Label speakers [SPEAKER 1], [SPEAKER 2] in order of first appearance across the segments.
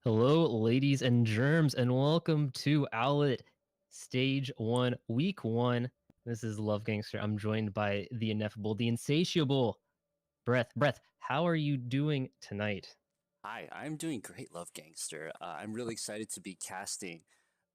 [SPEAKER 1] Hello, ladies and germs, and welcome to Owlet Stage 1, Week 1. This is LuvGangster. I'm joined by the ineffable, the insatiable Breath, how are you doing tonight?
[SPEAKER 2] Hi, I'm doing great, Love Gangster. I'm really excited to be casting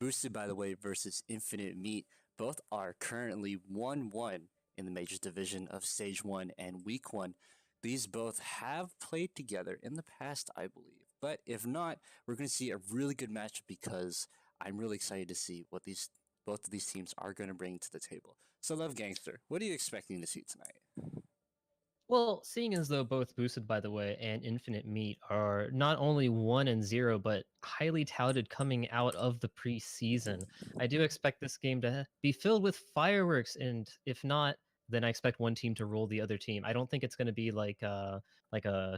[SPEAKER 2] Boosted by the Way versus Infinite Meat. Both are currently 1-1 in the Majors Division of Stage 1 and Week 1. These both have played together in the past, I believe. But if not, we're going to see a really good match because I'm really excited to see what these both of these teams are going to bring to the table. So, Love Gangster, what are you expecting to see tonight?
[SPEAKER 1] Well, seeing as though both Boosted, by the way, and Infinite Meat are not only 1-0, but highly touted coming out of the preseason, I do expect this game to be filled with fireworks, and if not, then I expect one team to roll the other team. I don't think it's going to be like a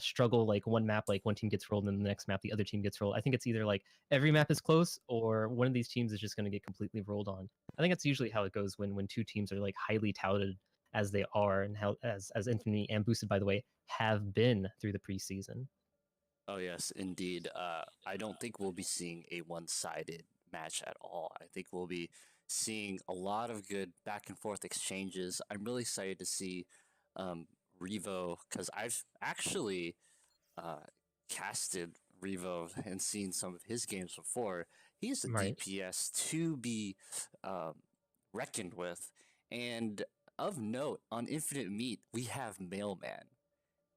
[SPEAKER 1] struggle, like one map, like one team gets rolled, and then the next map the other team gets rolled. I think it's either like every map is close, or one of these teams is just going to get completely rolled on. I think that's usually how it goes when two teams are like highly touted as they are and how as Infinity and Boosted, by the way, have been through the preseason.
[SPEAKER 2] Oh yes, indeed. I don't think we'll be seeing a one-sided match at all. I think we'll be seeing a lot of good back and forth exchanges. I'm really excited to see Revo because I've actually uh, casted Revo and seen some of his games before. He's a
[SPEAKER 1] Right.
[SPEAKER 2] DPS to be um, reckoned with. And of note, on Infinite Meat, we have Mailman.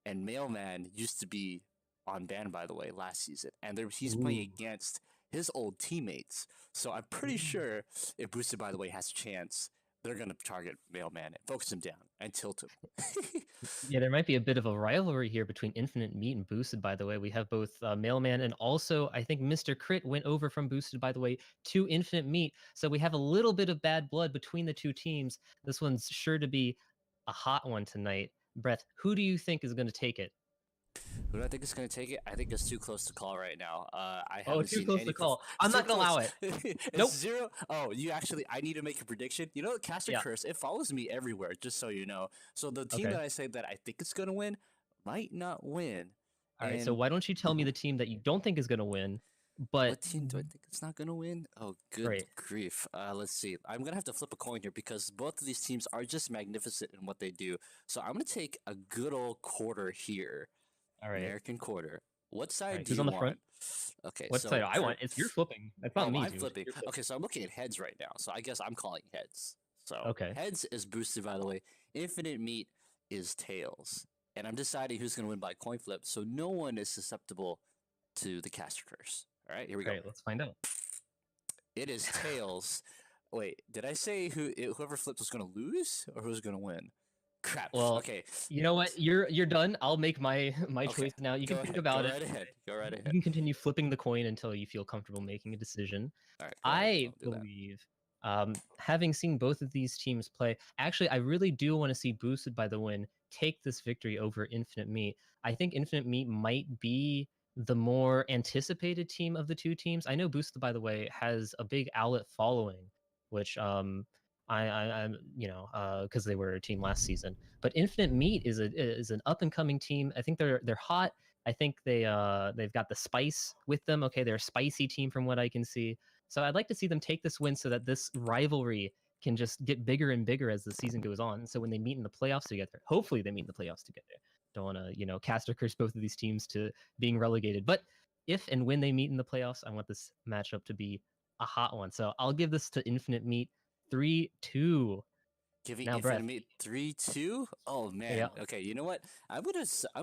[SPEAKER 2] And Mailman used to be on ban, by the way, last season, and he's playing
[SPEAKER 1] Ooh.
[SPEAKER 2] against his old teammates. So I'm pretty sure if Boosted, by the way, has a chance, they're gonna target Mailman and focus him down and tilt him.
[SPEAKER 1] Yeah, there might be a bit of a rivalry here between Infinite Meat and Boosted, by the way. We have both Mailman and also I think Mr. Crit went over from Boosted, by the way, to Infinite Meat. So we have a little bit of bad blood between the two teams. This one's sure to be a hot one tonight. Brett, who do you think is going to take it?
[SPEAKER 2] Who do I think is going to take it? I think it's too close to call right now. I
[SPEAKER 1] Oh,
[SPEAKER 2] haven't
[SPEAKER 1] too
[SPEAKER 2] seen
[SPEAKER 1] close
[SPEAKER 2] any.
[SPEAKER 1] to call.
[SPEAKER 2] It's
[SPEAKER 1] I'm
[SPEAKER 2] too
[SPEAKER 1] not going to
[SPEAKER 2] close.
[SPEAKER 1] allow it.
[SPEAKER 2] It's
[SPEAKER 1] Nope.
[SPEAKER 2] zero. Oh, you actually. I need to make a prediction. You know, Caster
[SPEAKER 1] Yeah.
[SPEAKER 2] Curse. It follows me everywhere. Just so you know. So the team that
[SPEAKER 1] Okay.
[SPEAKER 2] I say that I think is going to win might not win.
[SPEAKER 1] All right, so
[SPEAKER 2] And
[SPEAKER 1] why don't you tell me the team that you don't think is going to win, but
[SPEAKER 2] what team do I think is not gonna win? Oh, good
[SPEAKER 1] right.
[SPEAKER 2] grief. Let's see. I'm gonna have to flip a coin here because both of these teams are just magnificent in what they do. So I'm gonna take a good old quarter here,
[SPEAKER 1] All right.
[SPEAKER 2] American quarter. What
[SPEAKER 1] All
[SPEAKER 2] side
[SPEAKER 1] right.
[SPEAKER 2] do
[SPEAKER 1] Who's
[SPEAKER 2] you
[SPEAKER 1] on the front?
[SPEAKER 2] want? Okay,
[SPEAKER 1] What side
[SPEAKER 2] so
[SPEAKER 1] I want? It's you're flipping. That's not
[SPEAKER 2] oh,
[SPEAKER 1] me,
[SPEAKER 2] I'm
[SPEAKER 1] dude.
[SPEAKER 2] flipping.
[SPEAKER 1] You're
[SPEAKER 2] Okay,
[SPEAKER 1] flipping.
[SPEAKER 2] so I'm looking at heads right now. So I guess I'm calling heads. So
[SPEAKER 1] Okay.
[SPEAKER 2] heads is boosted, by the way. Infinite meat is tails, and I'm deciding who's gonna win by coin flip. So no one is susceptible to the caster curse. All right, here we
[SPEAKER 1] All
[SPEAKER 2] go.
[SPEAKER 1] right, let's find out.
[SPEAKER 2] It is tails. Wait, did I say whoever flipped was gonna lose or who's gonna win? Crap.
[SPEAKER 1] Well,
[SPEAKER 2] Okay.
[SPEAKER 1] you know what? You're done. I'll make my
[SPEAKER 2] Okay.
[SPEAKER 1] choice now. You can
[SPEAKER 2] Go
[SPEAKER 1] think
[SPEAKER 2] ahead. Go
[SPEAKER 1] about it.
[SPEAKER 2] right ahead. Go right
[SPEAKER 1] You
[SPEAKER 2] ahead.
[SPEAKER 1] can continue flipping the coin until you feel comfortable making a decision.
[SPEAKER 2] All right. Go ahead.
[SPEAKER 1] I
[SPEAKER 2] I'll do that.
[SPEAKER 1] believe, having seen both of these teams play, actually, I really do want to see Boosted by the Win take this victory over Infinite Meat. I think Infinite Meat might be the more anticipated team of the two teams. I know Boosted, by the way, has a big Owlet following, which I'm because they were a team last season. But Infinite Meat is an up and coming team. I think they're hot. I think they've got the spice with them. Okay, they're a spicy team from what I can see. So I'd like to see them take this win so that this rivalry can just get bigger and bigger as the season goes on. So when they meet in the playoffs together, hopefully they meet in the playoffs together. Don't want to, cast or curse both of these teams to being relegated. But if and when they meet in the playoffs, I want this matchup to be a hot one. So I'll give this to Infinite Meat 3-2.
[SPEAKER 2] Giving
[SPEAKER 1] Now,
[SPEAKER 2] Infinite
[SPEAKER 1] Breath.
[SPEAKER 2] Meat 3-2. Oh man.
[SPEAKER 1] Yeah.
[SPEAKER 2] Okay. You know what? I'm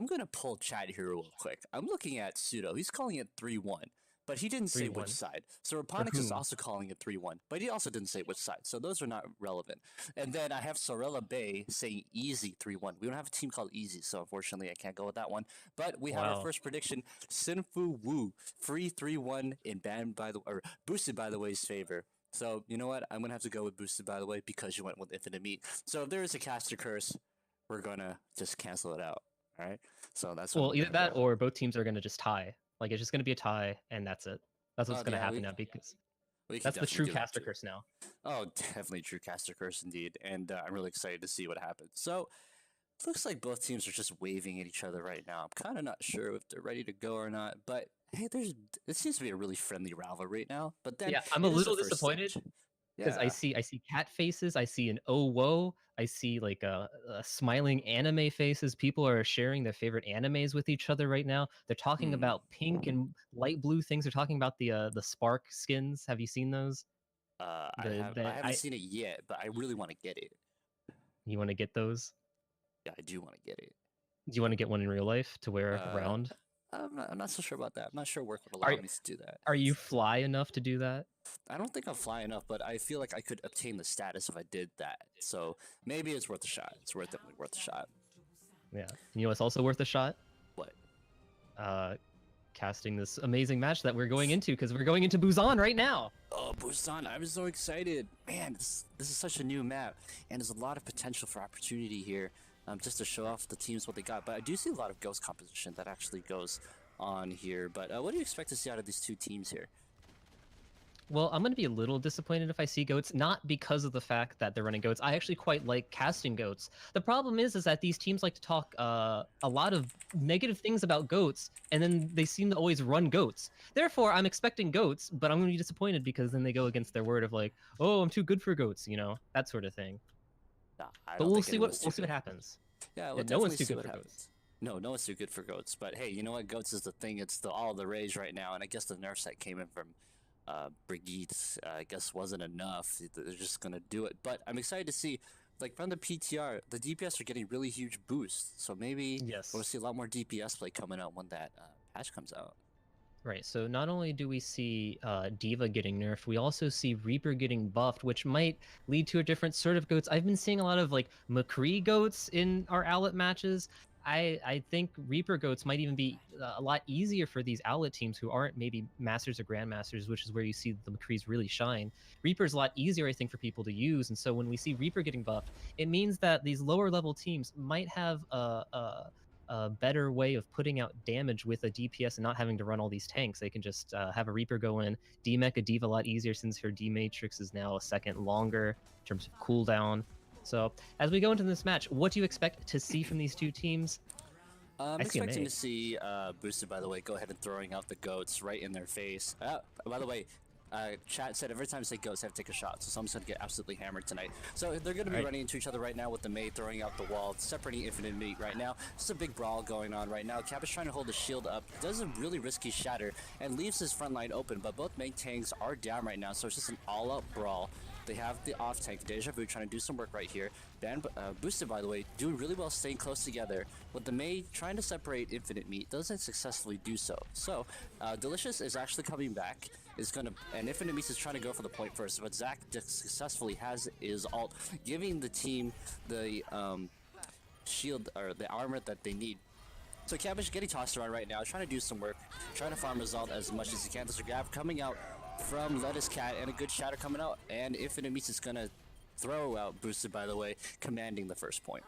[SPEAKER 2] gonna pull chat here real quick. I'm looking at Pseudo. He's calling it 3-1. But he didn't say which
[SPEAKER 1] 3-1.
[SPEAKER 2] side. So
[SPEAKER 1] For
[SPEAKER 2] Raponix is
[SPEAKER 1] whom?
[SPEAKER 2] also calling it 3-1, but he also didn't say which side. So those are not relevant. And then I have Sorella Bay saying easy 3-1. We don't have a team called Easy, so unfortunately I can't go with that one. But we have our
[SPEAKER 1] Wow.
[SPEAKER 2] first prediction: Sinfu Wu, free 3-1 in banned by the or boosted by the way's favor. So you know what? I'm gonna have to go with boosted by the way because you went with infinite meat. So if there is a caster curse, we're gonna just cancel it out. All right. So that's what
[SPEAKER 1] Well,
[SPEAKER 2] I'm
[SPEAKER 1] either
[SPEAKER 2] gonna
[SPEAKER 1] that
[SPEAKER 2] go.
[SPEAKER 1] or both teams are going to just tie. Like it's just going to be a tie, and that's it. That's what's
[SPEAKER 2] Oh
[SPEAKER 1] going to
[SPEAKER 2] yeah,
[SPEAKER 1] happen
[SPEAKER 2] we
[SPEAKER 1] now because
[SPEAKER 2] we could
[SPEAKER 1] that's the
[SPEAKER 2] definitely
[SPEAKER 1] true
[SPEAKER 2] do that
[SPEAKER 1] caster
[SPEAKER 2] too.
[SPEAKER 1] curse now.
[SPEAKER 2] Oh, definitely true caster curse indeed, and I'm really excited to see what happens. So looks like both teams are just waving at each other right now. I'm kind of not sure if they're ready to go or not, but Hey, it seems to be a really friendly rivalry right now, but then
[SPEAKER 1] Yeah, I'm a
[SPEAKER 2] it is the
[SPEAKER 1] little
[SPEAKER 2] first
[SPEAKER 1] disappointed
[SPEAKER 2] stage.
[SPEAKER 1] because
[SPEAKER 2] Yeah.
[SPEAKER 1] I see cat faces, I see an oh whoa, I see like smiling anime faces. People are sharing their favorite animes with each other right now. They're talking
[SPEAKER 2] Hmm.
[SPEAKER 1] about pink and light blue things. They're talking about the spark skins. Have you seen those?
[SPEAKER 2] I
[SPEAKER 1] The
[SPEAKER 2] haven't
[SPEAKER 1] I
[SPEAKER 2] seen it yet, but I really want to get it.
[SPEAKER 1] You want to get those?
[SPEAKER 2] Yeah, I do want to get it.
[SPEAKER 1] Do you want to get one in real life to wear
[SPEAKER 2] Uh,
[SPEAKER 1] around?
[SPEAKER 2] I'm not so sure about that. I'm not sure work would allow
[SPEAKER 1] Are
[SPEAKER 2] me to do that.
[SPEAKER 1] are you fly enough to do that?
[SPEAKER 2] I don't think I'm fly enough, but I feel like I could obtain the status if I did that. So maybe it's worth a shot. It's definitely worth a shot.
[SPEAKER 1] Yeah. You know what's also worth a shot?
[SPEAKER 2] What?
[SPEAKER 1] Uh, Casting this amazing match that we're going into because we're going into Busan right now.
[SPEAKER 2] Oh, Busan, I'm so excited. Man, this is such a new map, and there's a lot of potential for opportunity here, just to show off the teams what they got. But I do see a lot of ghost composition that actually goes on here. But what do you expect to see out of these two teams here?
[SPEAKER 1] Well, I'm going to be a little disappointed if I see goats, not because of the fact that they're running goats. I actually quite like casting goats. The problem is that these teams like to talk a lot of negative things about goats, and then they seem to always run goats. Therefore, I'm expecting goats, but I'm going to be disappointed because then they go against their word of like, oh, I'm too good for goats, you know, that sort of thing.
[SPEAKER 2] Nah, I
[SPEAKER 1] But
[SPEAKER 2] don't think anyone's
[SPEAKER 1] we'll
[SPEAKER 2] too
[SPEAKER 1] see what
[SPEAKER 2] good.
[SPEAKER 1] happens.
[SPEAKER 2] Yeah, we'll
[SPEAKER 1] Yeah, no
[SPEAKER 2] definitely
[SPEAKER 1] one's too
[SPEAKER 2] see
[SPEAKER 1] good
[SPEAKER 2] what
[SPEAKER 1] for goats.
[SPEAKER 2] happens. No, no one's too good for goats. But hey, you know what? Goats is the thing. It's all the rage right now, and I guess the nerfs that came in from Brethgyk, I guess wasn't enough. They're just gonna do it. But I'm excited to see, like from the PTR, the DPS are getting really huge boosts. So maybe we'll
[SPEAKER 1] Yes.
[SPEAKER 2] see a lot more DPS play coming out when that patch comes out.
[SPEAKER 1] Right, so not only do we see Diva getting nerfed, we also see Reaper getting buffed, which might lead to a different sort of goats. I've been seeing a lot of like McCree goats in our Owlet matches. I think Reaper goats might even be a lot easier for these Owlet teams who aren't maybe Masters or Grandmasters, which is where you see the McCrees really shine. Reaper's a lot easier, I think, for people to use, and so when we see Reaper getting buffed, it means that these lower level teams might have a better way of putting out damage with a DPS and not having to run all these tanks. They can just have a Reaper go in, demech a Diva a lot easier since her D matrix is now a second longer in terms of cooldown. So as we go into this match, what do you expect to see from these two teams?
[SPEAKER 2] I'm
[SPEAKER 1] I see a
[SPEAKER 2] expecting
[SPEAKER 1] May.
[SPEAKER 2] to see Boosted, by the way, go ahead and throwing out the goats right in their face. By the way, chat said every time they say goats, they have to take a shot, so someone's going to get absolutely hammered tonight. So they're going to be running into each other right now with the May throwing out the wall, separating Infinite Meat right now. It's a big brawl going on right now. Cap is trying to hold the shield up, does a really risky shatter, and leaves his front line open, but both May tanks are down right now, so it's just an all-out brawl. They have the off tank, Deja Vu, trying to do some work right here. Boosted, by the way, doing really well staying close together. With the May trying to separate Infinite Meat, doesn't successfully do so. So, Delicious is actually coming back. And Infinite Meat is trying to go for the point first, but Zach successfully has his ult, giving the team the shield or the armor that they need. So Cabbage getting tossed around right now, trying to do some work, trying to farm result as much as he can. There's a grab coming out from Lettuce Cat and a good shatter coming out, and Infinite Meats is gonna throw out Boosted, by the way, commanding the first point.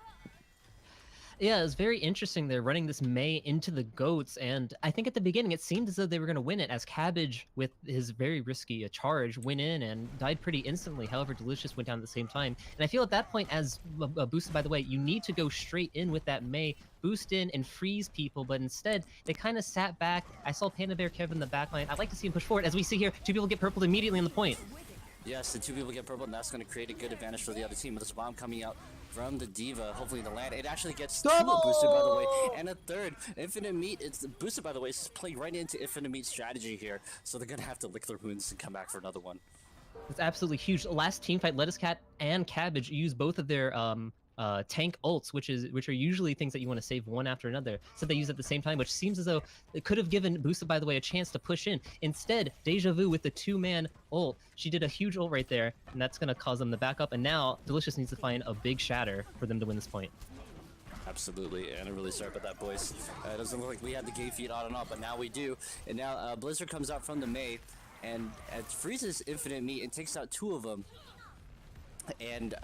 [SPEAKER 1] Yeah, it's very interesting. They're running this May into the goats, and I think at the beginning it seemed as though they were going to win it, as Cabbage, with his very risky charge, went in and died pretty instantly. However, Delicious went down at the same time, and I feel at that point, as Boosted, by the way, you need to go straight in with that May, boost in and freeze people, but instead they kind of sat back. I saw Panda Bear Kevin in the backline. I'd like to see him push forward. As we see here, two people get purpled immediately on the point.
[SPEAKER 2] Yes, the two people get purple, and that's going to create a good advantage for the other team. With this bomb coming out from the Diva, hopefully the land. It actually gets two Boosted, by the way, and a third. Infinite Meat, it's Boosted, by the way, is playing right into Infinite Meat's strategy here, so they're going to have to lick their wounds and come back for another one.
[SPEAKER 1] It's absolutely huge. Last team fight, Lettuce Cat and Cabbage use both of their tank ults, which are usually things that you want to save one after another. So they use at the same time, which seems as though it could have given Boosted, by the way, a chance to push in. Instead, Deja Vu with the two-man ult, she did a huge ult right there, and that's going to cause them to back up. And now Delicious needs to find a big shatter for them to win this point.
[SPEAKER 2] Absolutely, and I'm really sorry about that, boys. It doesn't look like we had the gay feed on and off, but now we do. And now Blizzard comes out from the May, and freezes Infinite Meat and takes out two of them. And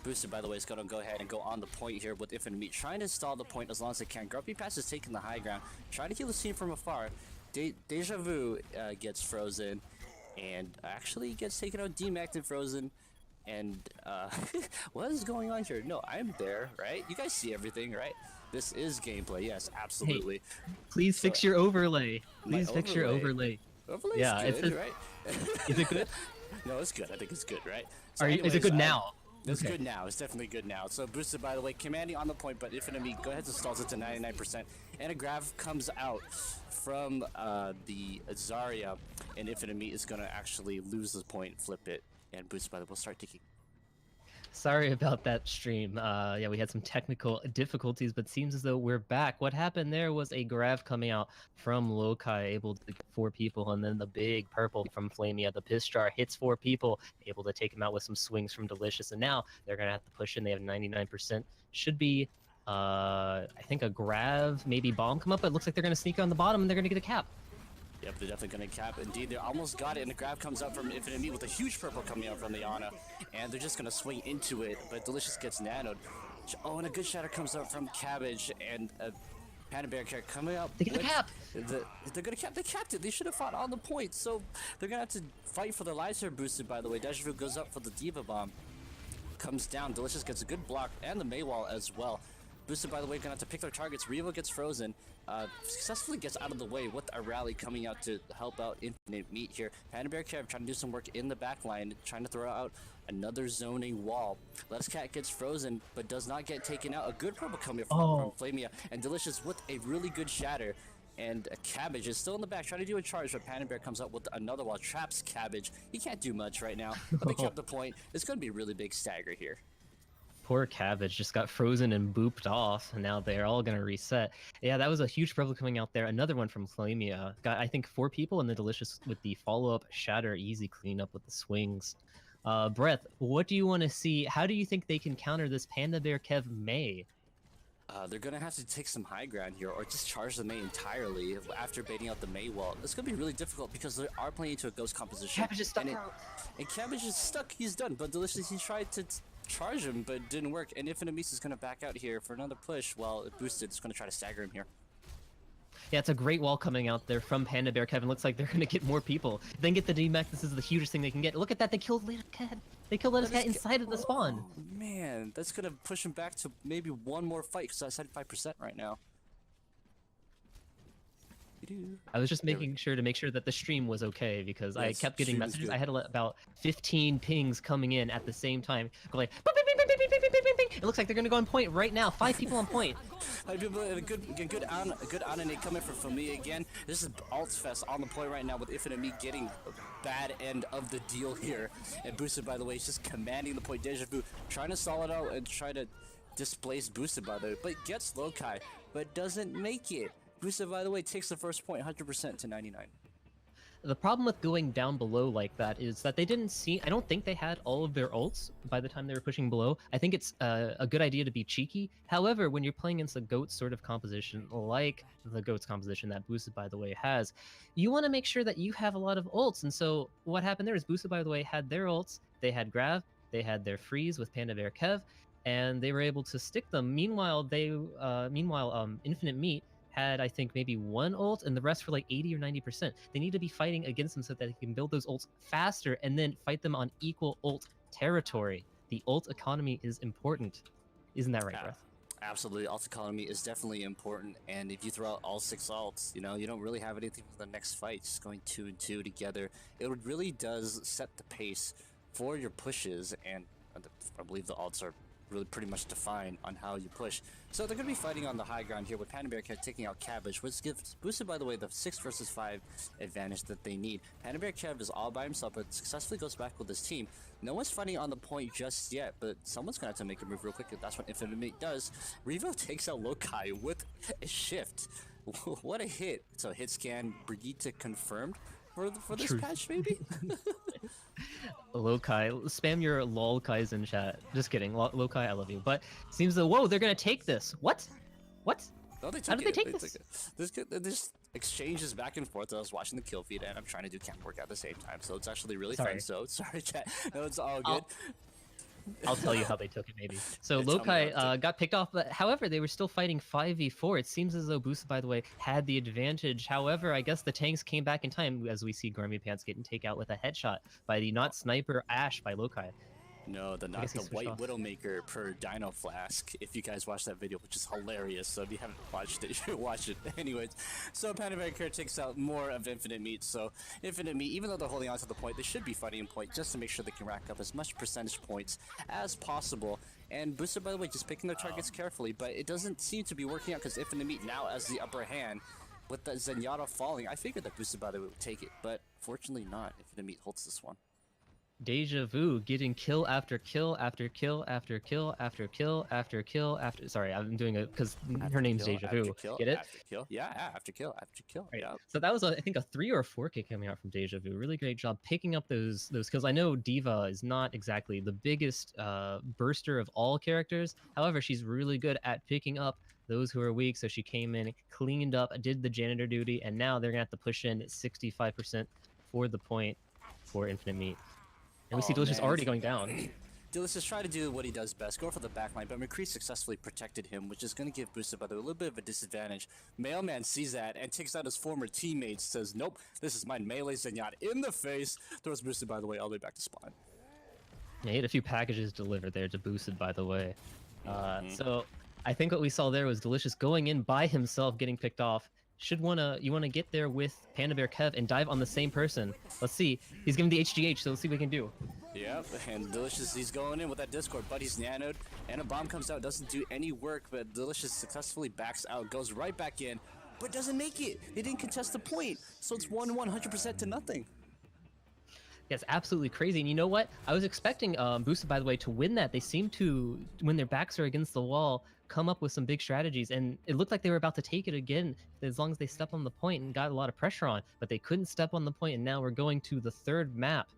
[SPEAKER 2] Boosted, by the way, is going to go ahead and go on the point here with Infinite Meat, trying to stall the point as long as they can. Grumpy Pass is taking the high ground, trying to heal the team from afar. Deja Vu gets frozen, and actually gets taken out, demacked and frozen. And what is going on here? No, I'm there, right? You guys see everything, right? This is gameplay. Yes,
[SPEAKER 1] Hey,
[SPEAKER 2] absolutely.
[SPEAKER 1] please
[SPEAKER 2] So
[SPEAKER 1] fix your overlay.
[SPEAKER 2] my
[SPEAKER 1] Please fix your
[SPEAKER 2] overlay.
[SPEAKER 1] overlay.
[SPEAKER 2] Overlay's
[SPEAKER 1] Yeah, it
[SPEAKER 2] good,
[SPEAKER 1] says,
[SPEAKER 2] right?
[SPEAKER 1] is it good?
[SPEAKER 2] No, it's good. I think it's good, right? So,
[SPEAKER 1] Is it
[SPEAKER 2] anyways,
[SPEAKER 1] good now?
[SPEAKER 2] it's
[SPEAKER 1] Okay.
[SPEAKER 2] good now. It's definitely good now. So, boosted, by the way, commanding on the point, but Infinite Meat go ahead and stalls it to 99%. And a grab comes out from the Zarya, and Infinite Meat is going to actually lose the point, flip it, and boosted, by the way, will start ticking.
[SPEAKER 1] Sorry about that stream. Yeah, we had some technical difficulties, but seems as though we're back. What happened there was a grab coming out from Lokai, able to get 4 people, and then the big purple from Flamia, the piss jar, hits 4 people, able to take him out with some swings from Delicious, and now they're gonna have to push in. They have 99%. Should be, I think a grab, maybe bomb come up, but it looks like they're gonna sneak on the bottom and they're gonna get a cap.
[SPEAKER 2] Yep, they're definitely going to cap. Indeed, they almost got it, and the grab comes up from Infinite Meat with a huge purple coming out from the Ana, and they're just going to swing into it, but Delicious gets nanoed. Oh, and a good shatter comes up from Cabbage, and Panda Bear Cat coming up.
[SPEAKER 1] They get the cap!
[SPEAKER 2] They're going to cap. They capped it. They should have fought on the point, so they're going to have to fight for their lives here, boosted, by the way. Deja Vu goes up for the Diva Bomb. Comes down. Delicious gets a good block, and the Maywall as well. Boosted, by the way, gonna have to pick their targets. Revo gets frozen. Successfully gets out of the way with a rally coming out to help out Infinite Meat here. Panda Bear Kev trying to do some work in the back line, trying to throw out another zoning wall. Let's Cat gets frozen, but does not get taken out. A good purple coming from Flamia, and Delicious with a really good shatter. And Cabbage is still in the back trying to do a charge, but Panda Bear comes up with another wall. Traps Cabbage. He can't do much right now, but they kept the point. It's going to be a really big stagger here.
[SPEAKER 1] Poor Cabbage just got frozen and booped off, and now they're all gonna reset. Yeah, that was a huge problem coming out there. Another one from Flamia. Got, I think, 4 people, and the Delicious with the follow-up shatter, easy cleanup with the swings. Breth, what do you want to see? How do you think they can counter this Panda Bear Kev May?
[SPEAKER 2] They're gonna have to take some high ground here, or just charge the May entirely after baiting out the May wall. It's gonna be really difficult because they are playing into a ghost composition.
[SPEAKER 1] Cabbage is stuck out.
[SPEAKER 2] And Cabbage is stuck. He's done. But Delicious, he tried to charge him, but it didn't work. And Infinite Meat is gonna back out here for another push while it boosted. It's gonna try to stagger him here.
[SPEAKER 1] Yeah, it's a great wall coming out there from Panda Bear Kevin. Looks like they're going to get more people. Then get the DMAX. This is the hugest thing they can get. Look at that. They killed Lettuce Cat. They killed Lettuce Cat inside of the spawn.
[SPEAKER 2] Oh, man, that's going to push him back to maybe one more fight because I said 5% right now.
[SPEAKER 1] I was just making sure that the stream was okay because I kept getting messages. I had about 15 pings coming in at the same time. Go like, bing, bing, bing, bing, bing, bing, bing, bing, bing. It looks like they're going to go on point right now. 5 people on point.
[SPEAKER 2] 5 people, a good Anane coming from me again. This is Alts Fest on the point right now with Infinite Meat getting a bad end of the deal here. And Boosted, by the way, is just commanding the point. Deja Vu trying to stall it out and try to displace Boosted, by the way, but gets Lokai, but doesn't make it. Boosted, by the way, takes the first point 100% to 99.
[SPEAKER 1] The problem with going down below like that is that they didn't see... I don't think they had all of their ults by the time they were pushing below. I think it's a good idea to be cheeky. However, when you're playing against a GOAT sort of composition, like the GOAT's composition that Boosted, by the way, has, you want to make sure that you have a lot of ults. And so what happened there is Boosted, by the way, had their ults. They had Grav. They had their freeze with Panda Bear Kev. And they were able to stick them. Meanwhile, Infinite Meat had, I think, maybe 1 ult, and the rest were like 80 or 90%. They need to be fighting against them so that they can build those ults faster and then fight them on equal ult territory. The ult economy is important. Isn't that right, Breth?
[SPEAKER 2] Absolutely. Ult economy is definitely important, and if you throw out all 6 ults, you know, you don't really have anything for the next fight. Just going 2 and 2 together, it really does set the pace for your pushes, and I believe the ults are really pretty much define on how you push. So they're going to be fighting on the high ground here with Panda Bear Kev taking out Cabbage, which gives Boosted, by the way, the 6 versus 5 advantage that they need. Panda Bear Kev is all by himself, but successfully goes back with his team. No one's fighting on the point just yet, but someone's going to have to make a move real quick. That's what Infinite Meat does. Revo takes out Lokai with a shift. What a hit. So hit scan, Brethgyk confirmed for this patch, maybe?
[SPEAKER 1] Lokai, spam your lolkais in chat. Just kidding, Lokai, I love you. But seems that, whoa, they're gonna take this. What?
[SPEAKER 2] No, they took
[SPEAKER 1] How did they take this?
[SPEAKER 2] There's exchanges back and forth. I was watching the kill feed and I'm trying to do camp work at the same time, so it's actually really fun. So sorry, chat. No, it's all good.
[SPEAKER 1] I'll tell you how they took it, maybe. So Lokai got picked off, but however, they were still fighting 5v4. It seems as though Boosted, by the way, had the advantage. However, I guess the tanks came back in time as we see Grimy Pants getting taken out with a headshot by the not sniper Ash by Lokai.
[SPEAKER 2] No,
[SPEAKER 1] I
[SPEAKER 2] not
[SPEAKER 1] guess he
[SPEAKER 2] the
[SPEAKER 1] switched
[SPEAKER 2] White
[SPEAKER 1] off.
[SPEAKER 2] Widowmaker per Dino Flask. If you guys watched that video, which is hilarious, so if you haven't watched it, you should watch it. Anyways, so Panda Bear Care takes out more of Infinite Meat. So Infinite Meat, even though they're holding on to the point, they should be fighting in point just to make sure they can rack up as much percentage points as possible. And Booster, by the way, just picking their targets carefully, but it doesn't seem to be working out because Infinite Meat now has the upper hand. With the Zenyatta falling, I figured that Booster, by the way, would take it, but fortunately not. Infinite Meat holds this one.
[SPEAKER 1] Deja Vu getting kill after kill after kill after kill after kill after kill after. Sorry, I'm doing it because her name's Deja
[SPEAKER 2] After
[SPEAKER 1] Vu.
[SPEAKER 2] kill,
[SPEAKER 1] Get it?
[SPEAKER 2] after kill. Yeah, after kill, after kill.
[SPEAKER 1] Right.
[SPEAKER 2] Yeah.
[SPEAKER 1] So that was, I think, a 3 or a 4K coming out from Deja Vu. Really great job picking up those kills. I know Diva is not exactly the biggest burster of all characters. However, she's really good at picking up those who are weak. So she came in, cleaned up, did the janitor duty, and now they're gonna have to push in 65% for the point for Infinite Meat. And we see
[SPEAKER 2] Oh,
[SPEAKER 1] Delicious
[SPEAKER 2] man.
[SPEAKER 1] already going down.
[SPEAKER 2] Delicious tried to do what he does best, go for the backline, but McCree successfully protected him, which is going to give Booster, by the way, a little bit of a disadvantage. Mailman sees that and takes out his former teammates, says, nope, this is mine. Melee Zenyatta in the face, throws Booster, by the way, all the way back to spawn.
[SPEAKER 1] Yeah, he had a few packages delivered there to Boosted, by the way. So I think what we saw there was Delicious going in by himself, getting picked off. You wanna get there with Panda Bear Kev and dive on the same person. Let's see. He's giving the HGH, so let's see what we can do.
[SPEAKER 2] Yep, and Delicious, he's going in with that Discord, but he's nanoed, and a bomb comes out, doesn't do any work, but Delicious successfully backs out, goes right back in, but doesn't make it. They didn't contest the point, so it's 100% to nothing.
[SPEAKER 1] Yeah, it's absolutely crazy. And you know what? I was expecting Boosted, by the way, to win that. They seem to, when their backs are against the wall, come up with some big strategies. And it looked like they were about to take it again as long as they stepped on the point and got a lot of pressure on. But they couldn't step on the point, and now we're going to the third map.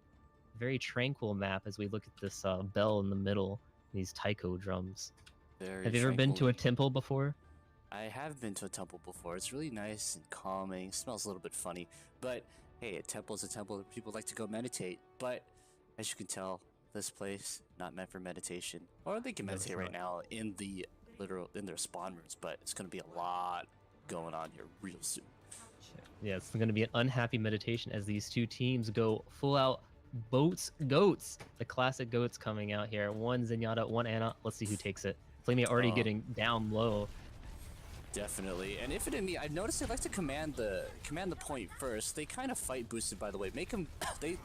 [SPEAKER 1] Very tranquil map as we look at this bell in the middle, these taiko drums. Have you ever been to a temple before?
[SPEAKER 2] I have been to a temple before. It's really nice and calming. It smells a little bit funny, but hey, a temple is a temple. People like to go meditate, but as you can tell, this place not meant for meditation. Or they can meditate right now in their spawn rooms, but it's going to be a lot going on here real soon.
[SPEAKER 1] Yeah, it's going to be an unhappy meditation as these two teams go full out goats. The classic goats coming out here. One Zenyatta, one Ana. Let's see who takes it. Flamia already getting down low.
[SPEAKER 2] Definitely, and Infinite Meat, I've noticed they like to command the point first. They kind of fight Boosted, by the way. Make them, they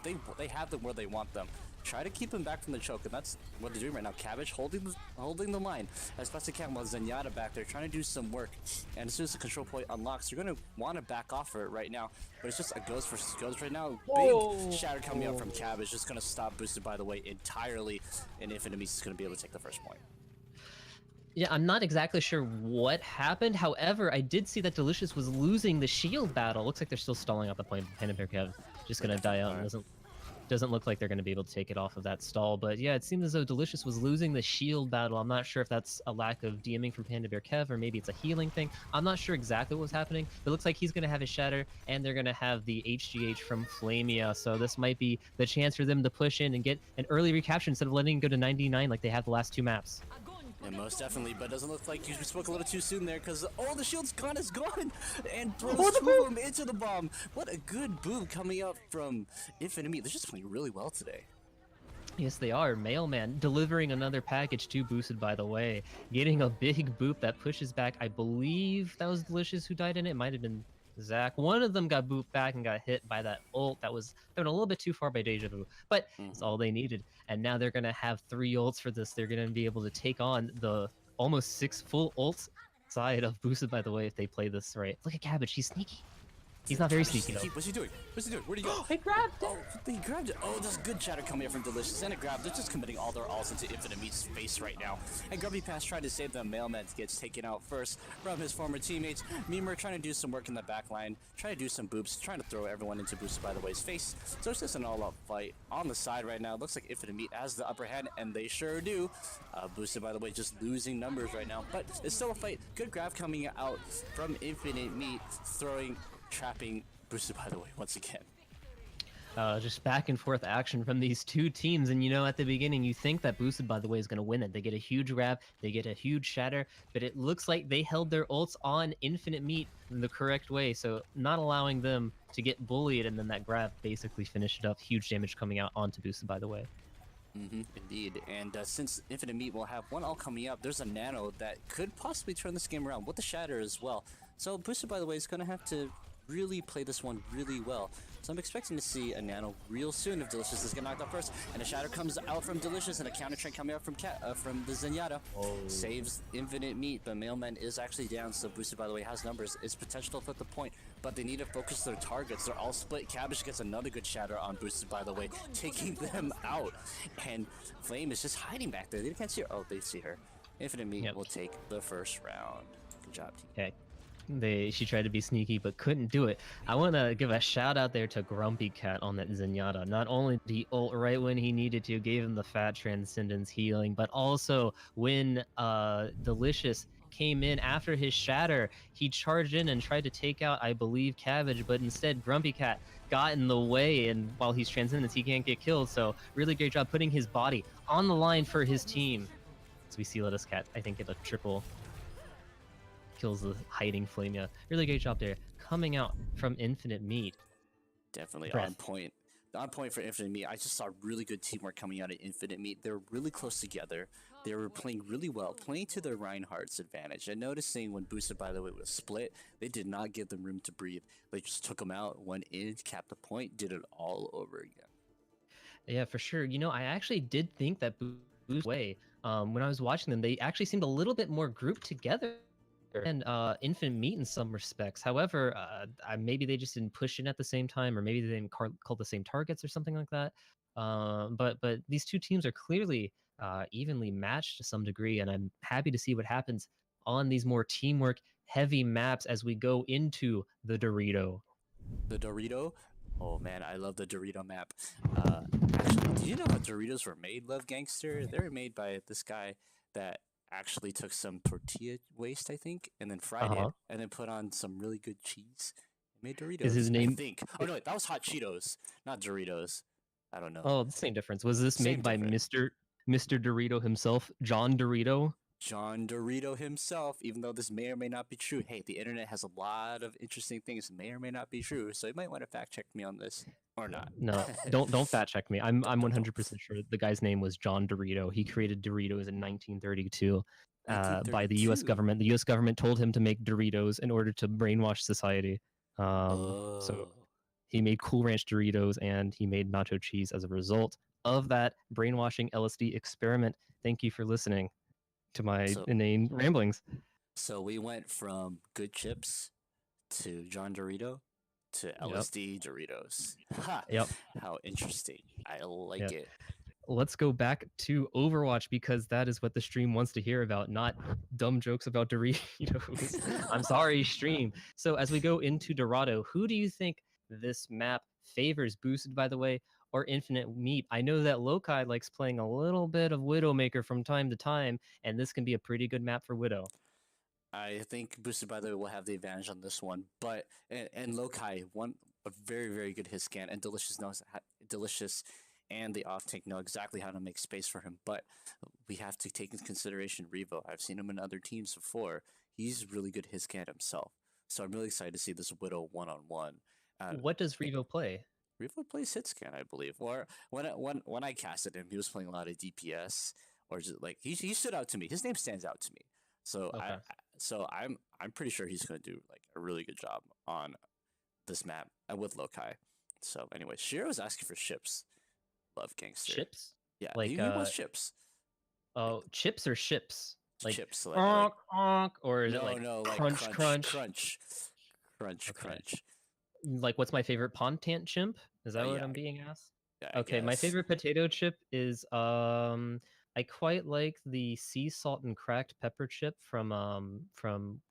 [SPEAKER 2] have them where they want them. Try to keep him back from the choke, and that's what they're doing right now. Cabbage holding the line as best they can while Zenyatta back there trying to do some work. And as soon as the control point unlocks, you're gonna want to back off for it right now. But it's just a ghost versus ghost right now. Big shatter coming up from Cabbage, just gonna stop Boosted, by the way, entirely, and Infinite Meat is gonna be able to take the first point.
[SPEAKER 1] Yeah, I'm not exactly sure what happened. However, I did see that Delicious was losing the shield battle. Looks like they're still stalling out the point. Panda Bear Kev just gonna die out. Doesn't look like they're gonna be able to take it off of that stall. But yeah, it seems as though Delicious was losing the shield battle. I'm not sure if that's a lack of DMing from Panda Bear Kev or maybe it's a healing thing. I'm not sure exactly what was happening. But it looks like he's gonna have his shatter and they're gonna have the HGH from Flamia. So this might be the chance for them to push in and get an early recapture instead of letting it go to 99 like they have the last two maps.
[SPEAKER 2] Yeah, most definitely, but it doesn't look like you spoke a little too soon there, because the shield's gone, is gone, and throws two of them into the bomb. What a good boom coming up from Infinite Meat. They're just playing really well today.
[SPEAKER 1] Yes, they are. Mailman delivering another package to Boosted, by the way. Getting a big boop that pushes back. I believe that was Delicious who died in it. It might have been Zach. One of them got booped back and got hit by that ult. That was thrown a little bit too far by Deja Vu, but it's all they needed. And now they're going to have 3 ults for this. They're going to be able to take on the almost 6 full ults side of Boosted, by the way, if they play this right. Look at Cabbage. He's sneaky. He's not very sneaky, though.
[SPEAKER 2] What's he doing? What's he doing? Where'd he go?
[SPEAKER 1] He grabbed it!
[SPEAKER 2] Oh, he grabbed it. Oh, there's good chatter coming up from Delicious. And a grab. They're just committing all their alls into Infinite Meat's face right now. And Grubby Pass trying to save them. Mailman gets taken out first from his former teammates. Memer trying to do some work in the back line. Trying to do some boops. Trying to throw everyone into Boosted, by the way's face. So it's just an all-out fight on the side right now. Looks like Infinite Meat has the upper hand, and they sure do. Boosted, by the way, just losing numbers right now. But it's still a fight. Good grab coming out from Infinite Meat. Throwing, trapping Boosted, by the way, once again.
[SPEAKER 1] Just back and forth action from these two teams. And you know, at the beginning, you think that Boosted, by the way, is going to win it. They get a huge grab, they get a huge shatter, but it looks like they held their ults on Infinite Meat the correct way. So not allowing them to get bullied, and then that grab basically finished it up. Huge damage coming out onto Boosted, by the way.
[SPEAKER 2] Indeed. And since Infinite Meat will have one all coming up, there's a Nano that could possibly turn this game around with the Shatter as well. So Booster, by the way, is going to have to really play this one really well. So I'm expecting to see a Nano real soon if Delicious is getting knocked out first. And a Shatter comes out from Delicious and a counter trend coming out from the Zenyatta. Saves Infinite Meat, but Mailman is actually down, so Booster, by the way, has numbers. It's potential to flip the point, but they need to focus their targets. They're all split. Cabbage gets another good Shatter on Booster, by the way, taking them out. And Flame is just hiding back there. They can't see her. Oh, they see her. Infinite Meat will take the first round. Good job, team.
[SPEAKER 1] Okay. She tried to be sneaky but couldn't do it. I want to give a shout out there to Grumpy Cat on that Zenyatta. Not only did he ult right when he needed to, gave him the fat transcendence healing, but also when Delicious came in after his shatter, he charged in and tried to take out, I believe, Cabbage, but instead Grumpy Cat got in the way, and while he's transcendence, he can't get killed. So really great job putting his body on the line for his team. So we see Lettuce Cat, I think, get a triple. Kills the hiding Flame. Yeah, really great job there. Coming out from Infinite Meat.
[SPEAKER 2] Definitely on point. On point for Infinite Meat. I just saw really good teamwork coming out of Infinite Meat. They were really close together. They were playing really well, playing to their Reinhardt's advantage. And noticing when Boosted, by the way, was split, they did not give them room to breathe. They just took them out, went in, capped the point, did it all over again.
[SPEAKER 1] Yeah, for sure. You know, I actually did think that Boost way, when I was watching them, they actually seemed a little bit more grouped together and Infinite Meat in some respects. However, maybe they just didn't push in at the same time, or maybe they didn't call the same targets or something like that. But these two teams are clearly evenly matched to some degree, and I'm happy to see what happens on these more teamwork heavy maps as we go into the Dorado.
[SPEAKER 2] The Dorado? Oh man, I love the Dorado map. Actually, did you know how Doritos were made, LuvGangster? They were made by this guy that actually took some tortilla waste, I think, and then fried it, and then put on some really good cheese. Made Doritos.
[SPEAKER 1] Is his name?
[SPEAKER 2] I think. Oh no, that was Hot Cheetos, not Doritos. I don't know.
[SPEAKER 1] Oh, the same difference. Was this
[SPEAKER 2] Same
[SPEAKER 1] made by
[SPEAKER 2] difference.
[SPEAKER 1] Mr. Dorito himself, John Dorito?
[SPEAKER 2] John Dorito himself, even though this may or may not be true. Hey, the internet has a lot of interesting things that may or may not be true, so you might want to fact check me on this or not.
[SPEAKER 1] No, don't fact check me. I'm 100% sure the guy's name was John Dorito. He created Doritos in 1932 by the U.S. government. The U.S. government told him to make Doritos in order to brainwash society. So he made Cool Ranch Doritos and he made nacho cheese as a result of that brainwashing LSD experiment. Thank you for listening to my inane ramblings.
[SPEAKER 2] So we went from good chips to John Dorito to LSD Doritos. Ha!
[SPEAKER 1] Yep.
[SPEAKER 2] How interesting. I like it.
[SPEAKER 1] Let's go back to Overwatch because that is what the stream wants to hear about, not dumb jokes about Doritos. I'm sorry, stream. So as we go into Dorado, who do you think this map favors? Boosted, by the way, or Infinite Meat? I know that Lokai likes playing a little bit of Widowmaker from time to time, and this can be a pretty good map for Widow.
[SPEAKER 2] I think Boosted, by the way, will have the advantage on this one, but and Lokai, a very, very good hit scan, and Delicious and the off tank know exactly how to make space for him, but we have to take into consideration Revo. I've seen him in other teams before. He's really good hit scan himself, so I'm really excited to see this Widow one-on-one.
[SPEAKER 1] What does Revo play?
[SPEAKER 2] Revo plays hit scan, I believe. Or when I casted him, he was playing a lot of DPS, or just like he stood out to me. His name stands out to me. So I'm pretty sure he's going to do like a really good job on this map with Lokai. So anyway, Shiro's asking for ships. LuvGangster.
[SPEAKER 1] Ships?
[SPEAKER 2] Yeah, like he wants chips.
[SPEAKER 1] Oh, chips or ships? Like
[SPEAKER 2] chips,
[SPEAKER 1] like or is
[SPEAKER 2] no,
[SPEAKER 1] it like
[SPEAKER 2] no,
[SPEAKER 1] crunch,
[SPEAKER 2] like
[SPEAKER 1] crunch?
[SPEAKER 2] Crunch.
[SPEAKER 1] Like, what's my favorite Pontant chip? Is that what I'm being asked?
[SPEAKER 2] Yeah,
[SPEAKER 1] okay, my favorite potato chip is I quite like the sea salt and cracked pepper chip from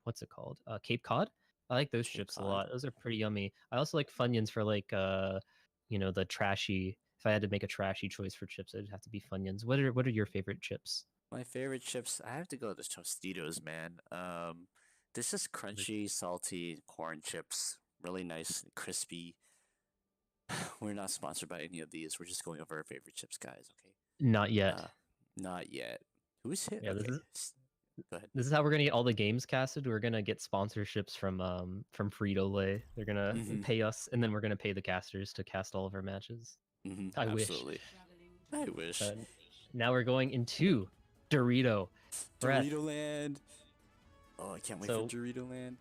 [SPEAKER 1] what's it called? Cape Cod. I like those chips a lot. Those are pretty yummy. I also like Funyuns for like the trashy. If I had to make a trashy choice for chips, it'd have to be Funyuns. What are your favorite chips?
[SPEAKER 2] My favorite chips, I have to go with the Tostitos, man. This is crunchy, salty corn chips, really nice and crispy. We're not sponsored by any of these. We're just going over our favorite chips, guys. Okay.
[SPEAKER 1] Not yet.
[SPEAKER 2] Not yet. Who's hit?
[SPEAKER 1] Yeah,
[SPEAKER 2] okay.
[SPEAKER 1] Go ahead. This is how we're gonna get all the games casted. We're gonna get sponsorships from Frito-Lay. They're gonna pay us, and then we're gonna pay the casters to cast all of our matches. I
[SPEAKER 2] absolutely.
[SPEAKER 1] wish.
[SPEAKER 2] I wish.
[SPEAKER 1] Now we're going into Dorito. Brett.
[SPEAKER 2] Dorito Land. Oh, I can't wait for
[SPEAKER 1] So
[SPEAKER 2] Dorito Land.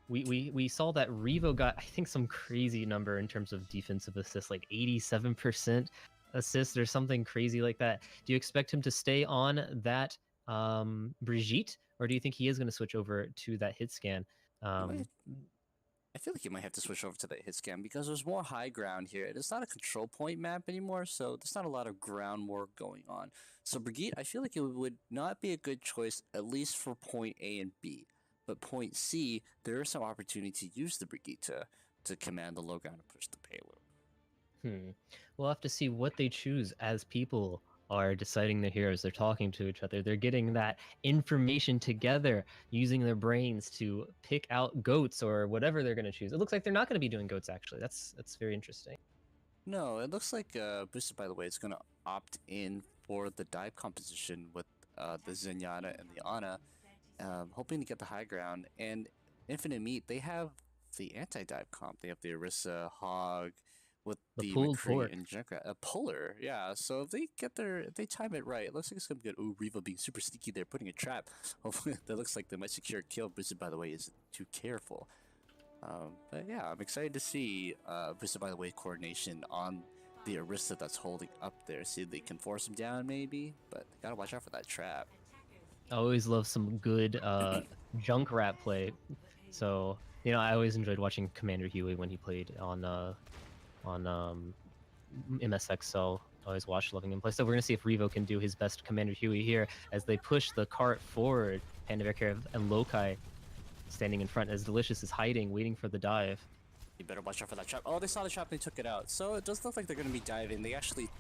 [SPEAKER 1] we saw that Revo got, I think, some crazy number in terms of defensive assists, like 87% assists or something crazy like that. Do you expect him to stay on that Brigitte, or do you think he is going to switch over to that hit scan?
[SPEAKER 2] I feel like you might have to switch over to the hit scan because there's more high ground here. It's not a control point map anymore, so there's not a lot of ground work going on. So Brigitte, I feel like it would not be a good choice, at least for point A and B. But point C, there is some opportunity to use the Brigitte to command the low ground and push the payload.
[SPEAKER 1] We'll have to see what they choose as people are deciding their heroes. They're talking to each other. They're getting that information together, using their brains to pick out goats or whatever they're going to choose. It looks like they're not going to be doing goats, actually. That's very interesting.
[SPEAKER 2] No, it looks like Boosted, by the way, is going to opt in for the dive composition with the Zenyatta and the Ana, hoping to get the high ground. And Infinite Meat, they have the anti-dive comp. They have the Orisa, Hog, with the McCree and Junkrat, a puller, yeah. So if they time it right, it looks like it's gonna be good. Ooh, Revo being super sneaky there, putting a trap. Hopefully, that looks like they might secure a kill. Boosted, by the way, isn't too careful. But yeah, I'm excited to see Boosted, by the way, coordination on the Orisa that's holding up there. See if they can force him down, maybe. But gotta watch out for that trap.
[SPEAKER 1] I always love some good Junkrat play. So I always enjoyed watching Commander Huey when he played on MSX, so I always watched loving him play. So we're gonna see if Revo can do his best Commander Huey here as they push the cart forward. Panda Bear and Lokai standing in front as Delicious is hiding, waiting for the dive.
[SPEAKER 2] You better watch out for that trap. Oh, they saw the trap, they took it out. So it does look like they're gonna be diving. They actually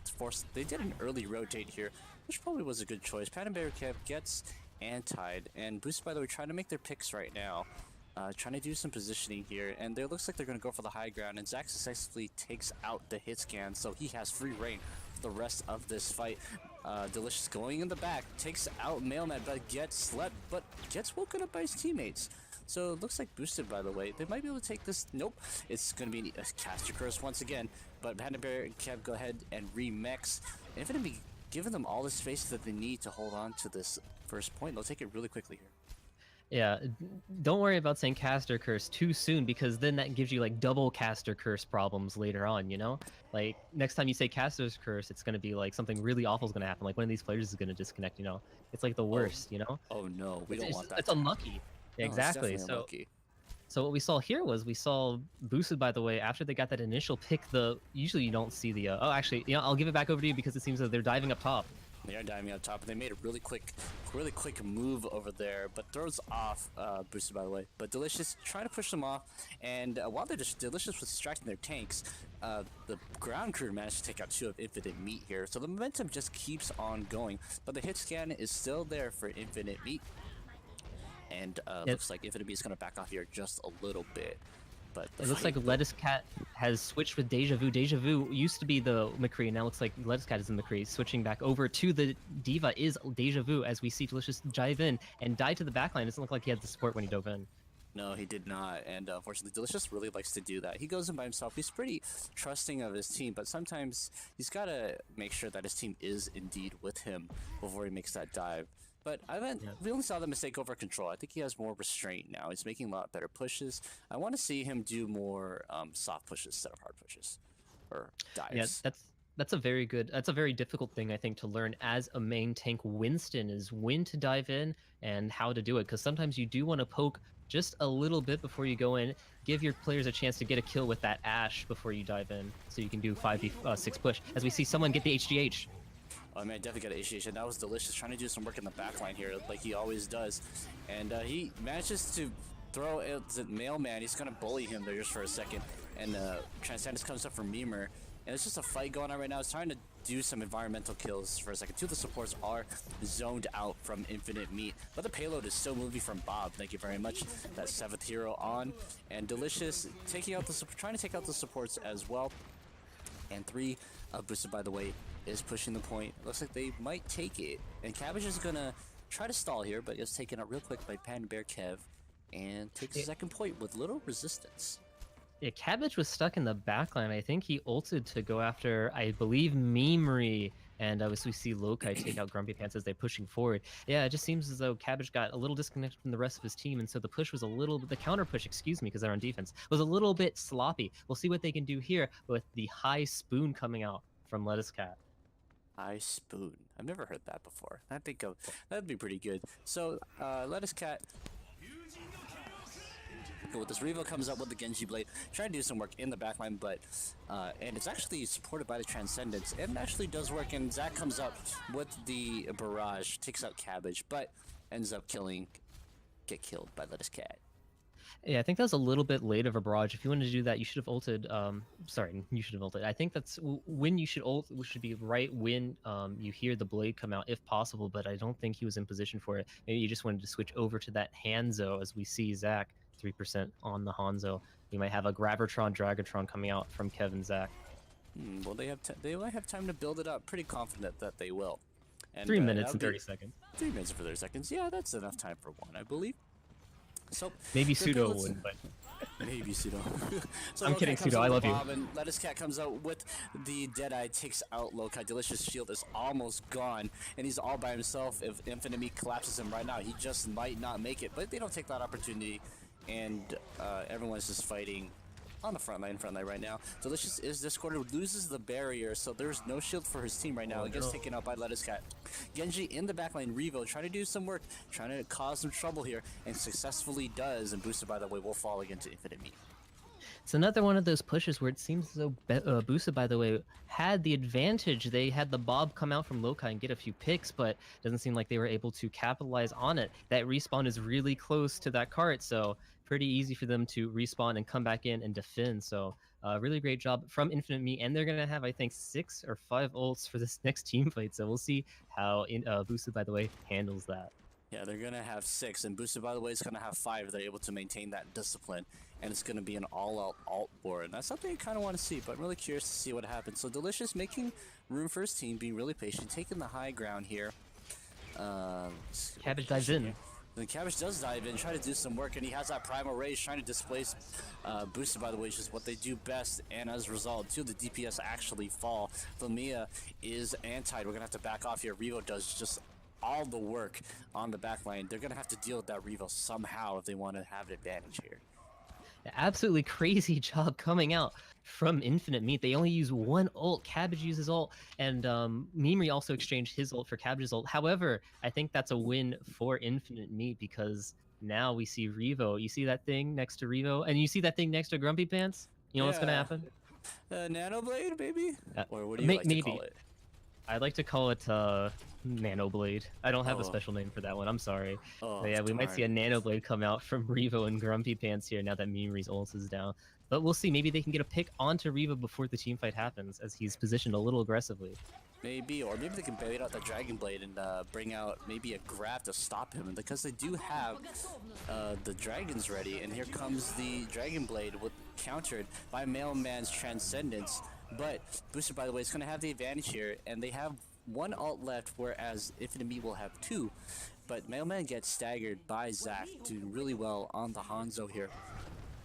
[SPEAKER 2] they did an early rotate here, which probably was a good choice. Panda Bear gets antied, and Boosted, by the way, trying to make their picks right now. Trying to do some positioning here, and it looks like they're going to go for the high ground, and Zack successfully takes out the hit scan, so he has free reign for the rest of this fight. Delicious going in the back, takes out Mailman, but gets woken up by his teammates. So it looks like Boosted, by the way. They might be able to take this. Nope, it's going to be a caster curse once again, but Panda Bear and Kev go ahead and remix. Infinite be giving them all the space that they need to hold on to this first point. They'll take it really quickly here.
[SPEAKER 1] Yeah, don't worry about saying caster curse too soon, because then that gives you like double caster curse problems later on, Like next time you say caster's curse, it's going to be like something really awful is going to happen. Like one of these players is going to disconnect, It's like the worst,
[SPEAKER 2] Oh no, we don't want that.
[SPEAKER 1] It's unlucky.
[SPEAKER 2] No,
[SPEAKER 1] exactly.
[SPEAKER 2] It's unlucky.
[SPEAKER 1] So what we saw here was we saw Boosted, by the way, after they got that initial pick, usually you don't see the oh, actually, I'll give it back over to you because it seems that they're diving up top.
[SPEAKER 2] They are diving up top, and they made a really quick move over there, but throws off Boosted, by the way. But Delicious trying to push them off, and while Delicious was distracting their tanks, the ground crew managed to take out 2 of Infinite Meat here. So the momentum just keeps on going, but the hit scan is still there for Infinite Meat, and looks like Infinite Meat is going to back off here just a little bit. But
[SPEAKER 1] it looks like Lettuce Cat has switched with Deja Vu. Deja Vu used to be the McCree, now looks like Lettuce Cat is the McCree. Switching back over to the Diva is Deja Vu as we see Delicious dive in and dive to the backline. It doesn't look like he had the support when he dove in.
[SPEAKER 2] No, he did not, and unfortunately, Delicious really likes to do that. He goes in by himself. He's pretty trusting of his team, but sometimes he's got to make sure that his team is indeed with him before he makes that dive. But we only saw the mistake over control. I think he has more restraint now. He's making a lot better pushes. I want to see him do more soft pushes instead of hard pushes or dives.
[SPEAKER 1] Yeah, that's a very good. That's a very difficult thing, I think, to learn as a main tank. Winston is when to dive in and how to do it, because sometimes you do want to poke just a little bit before you go in. Give your players a chance to get a kill with that Ash before you dive in, so you can do 5v6 push. As we see someone get the HGH.
[SPEAKER 2] Oh, I mean, I definitely got an HGH, and that was Delicious, trying to do some work in the backline here, like he always does. And he manages to throw the Mailman. He's going to bully him there just for a second. And Transcendence comes up for Memer. And it's just a fight going on right now. It's trying to do some environmental kills for a second. 2 of the supports are zoned out from Infinite Meat. But the payload is still moving from Bob. Thank you very much. That 7th hero on. And Delicious trying to take out the supports as well. And 3 Boosted, by the way, is pushing the point. Looks like they might take it. And Cabbage is going to try to stall here, but it's taken out real quick by Panda Bear Kev. And takes the second point with little resistance.
[SPEAKER 1] Yeah, Cabbage was stuck in the backline. I think he ulted to go after, I believe, Memery And as we see Lokai take out Grumpy Pants as they're pushing forward, yeah, it just seems as though Cabbage got a little disconnected from the rest of his team, and so the push was a little bit, the counter push, excuse me, because they're on defense, was a little bit sloppy. We'll see what they can do here with the high spoon coming out from Lettuce Cat.
[SPEAKER 2] High spoon. I've never heard that before. I think that'd be pretty good. So, Lettuce Cat. With this, Revo comes up with the Genji Blade, trying to do some work in the backline, but and it's actually supported by the Transcendence. It actually does work, and Zach comes up with the Barrage, takes out Cabbage, but ends up get killed by Lettuce Cat.
[SPEAKER 1] Yeah, I think that was a little bit late of a barrage. If you wanted to do that, you should have ulted. Sorry, you should have ulted. I think that's when you should ult. Should be right when you hear the blade come out, if possible. But I don't think he was in position for it. Maybe you just wanted to switch over to that Hanzo, as we see Zach 3% on the Hanzo. We might have a Gravitron, Dragatron coming out from Kevin Zach.
[SPEAKER 2] Well, they might have time to build it up. Pretty confident that they will. And,
[SPEAKER 1] 3 minutes and 30 seconds.
[SPEAKER 2] 3 minutes and 30 seconds. Yeah, that's enough time for one, I believe. So
[SPEAKER 1] maybe Pseudo would, but
[SPEAKER 2] maybe Pseudo. So
[SPEAKER 1] I'm kidding, Pseudo. I love you.
[SPEAKER 2] And Lettuce Cat comes out with the Deadeye, takes out Lokai. Delicious Shield is almost gone, and he's all by himself. If Infinite Meat collapses him right now, he just might not make it. But they don't take that opportunity, and everyone's just fighting on the front line right now. Delicious is discorded, loses the barrier, so there's no shield for his team right now. It gets taken out by Lettuce Cat. Genji in the backline, Revo trying to do some work, trying to cause some trouble here, and successfully does, and Boosted, by the way, will fall again to Infinite Meat.
[SPEAKER 1] It's another one of those pushes where it seems as though Boosted, by the way, had the advantage. They had the Bob come out from Lokai and get a few picks, but it doesn't seem like they were able to capitalize on it. That respawn is really close to that cart, so pretty easy for them to respawn and come back in and defend. So really great job from Infinite Meat, and they're going to have, I think, 6 or 5 ults for this next team fight, so we'll see how Boosted, by the way, handles that.
[SPEAKER 2] Yeah, they're going to have 6, and Boosted, by the way, is going to have 5 if they're able to maintain that discipline, and it's going to be an all-out alt war, and that's something you kind of want to see, but I'm really curious to see what happens. So Delicious making room for his team, being really patient, taking the high ground here.
[SPEAKER 1] Cabbage dives in.
[SPEAKER 2] Then Cabbage does dive in, try to do some work, and he has that Primal Rage trying to displace Boosted, by the way, which is what they do best, and as a result, 2 of the DPS actually fall. Lamia is anti-ed. We're going to have to back off here. Revo does just all the work on the back line. They're going to have to deal with that Revo somehow if they want to have an advantage here.
[SPEAKER 1] Absolutely crazy job coming out from Infinite Meat. They only use 1 ult. Cabbage uses ult, and Mimri also exchanged his ult for Cabbage's ult. However, I think that's a win for Infinite Meat because now we see Revo. You see that thing next to Revo, and you see that thing next to Grumpy Pants? You know what's going to happen?
[SPEAKER 2] Nano Blade, maybe? Or what do you like to call it?
[SPEAKER 1] I'd like to call it Nano Blade. I don't have a special name for that one. I'm sorry. But yeah, we might see a Nano Blade come out from Revo and Grumpy Pants here now that Mimri's ult is down. But we'll see. Maybe they can get a pick onto Revo before the team fight happens, as he's positioned a little aggressively.
[SPEAKER 2] Maybe, or maybe they can bait out the Dragon Blade and bring out maybe a grab to stop him. And because they do have the dragons ready, and here comes the Dragon Blade with countered by Mailman's Transcendence. But Boosted, by the way, is going to have the advantage here, and they have 1 ult left, whereas Infinite Meat will have 2. But Mailman gets staggered by Zach, doing really well on the Hanzo here.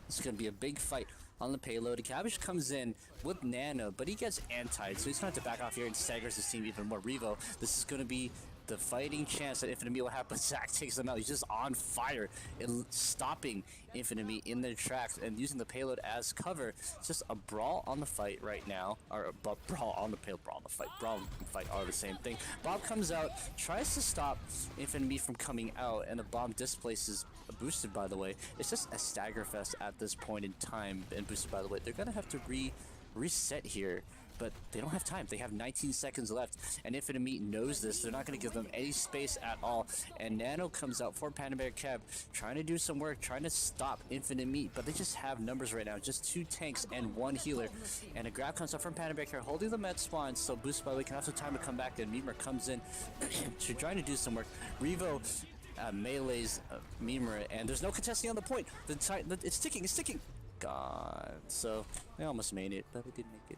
[SPEAKER 2] It's going to be a big fight on the payload. Cabbage comes in with Nano, but he gets anti-ed, so he's going to have to back off here and staggers his team even more. Revo, this is going to be the fighting chance that Infinite Meat will have, but Zach takes them out. He's just on fire and stopping Infinite Meat in their tracks and using the payload as cover. It's just a brawl on the fight right now, or a brawl on the payload, brawl on the fight. Brawl and fight are the same thing. Bob comes out, tries to stop Infinite Meat from coming out, and the bomb displaces Boosted, by the way. It's just a stagger fest at this point in time, and Boosted, by the way, they're gonna have to reset here. But they don't have time. They have 19 seconds left, and Infinite Meat knows this. They're not going to give them any space at all. And Nano comes out for Panda Bear Kev, trying to do some work, trying to stop Infinite Meat, but they just have numbers right now. Just 2 tanks and 1 healer. And a grab comes out from Panda Bear Kev, holding the med spawn, so Boost, by the way, can have some time to come back, and Mimir comes in, trying to do some work. Revo melees Mimir, and there's no contesting on the point. It's sticking. God. So they almost made it, but they didn't make it.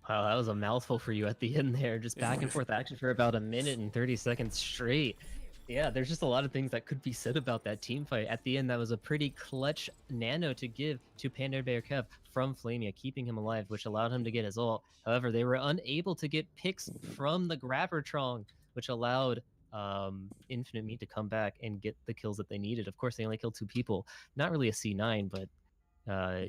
[SPEAKER 1] Wow, that was a mouthful for you at the end there. Just back and forth action for about 1 minute and 30 seconds straight. Yeah, there's just a lot of things that could be said about that team fight. At the end, that was a pretty clutch nano to give to Panda Bear Kev from Flamia, keeping him alive, which allowed him to get his ult. However, they were unable to get picks from the Grabbertrong, which allowed Infinite Meat to come back and get the kills that they needed. Of course, they only killed 2 people. Not really a C9, but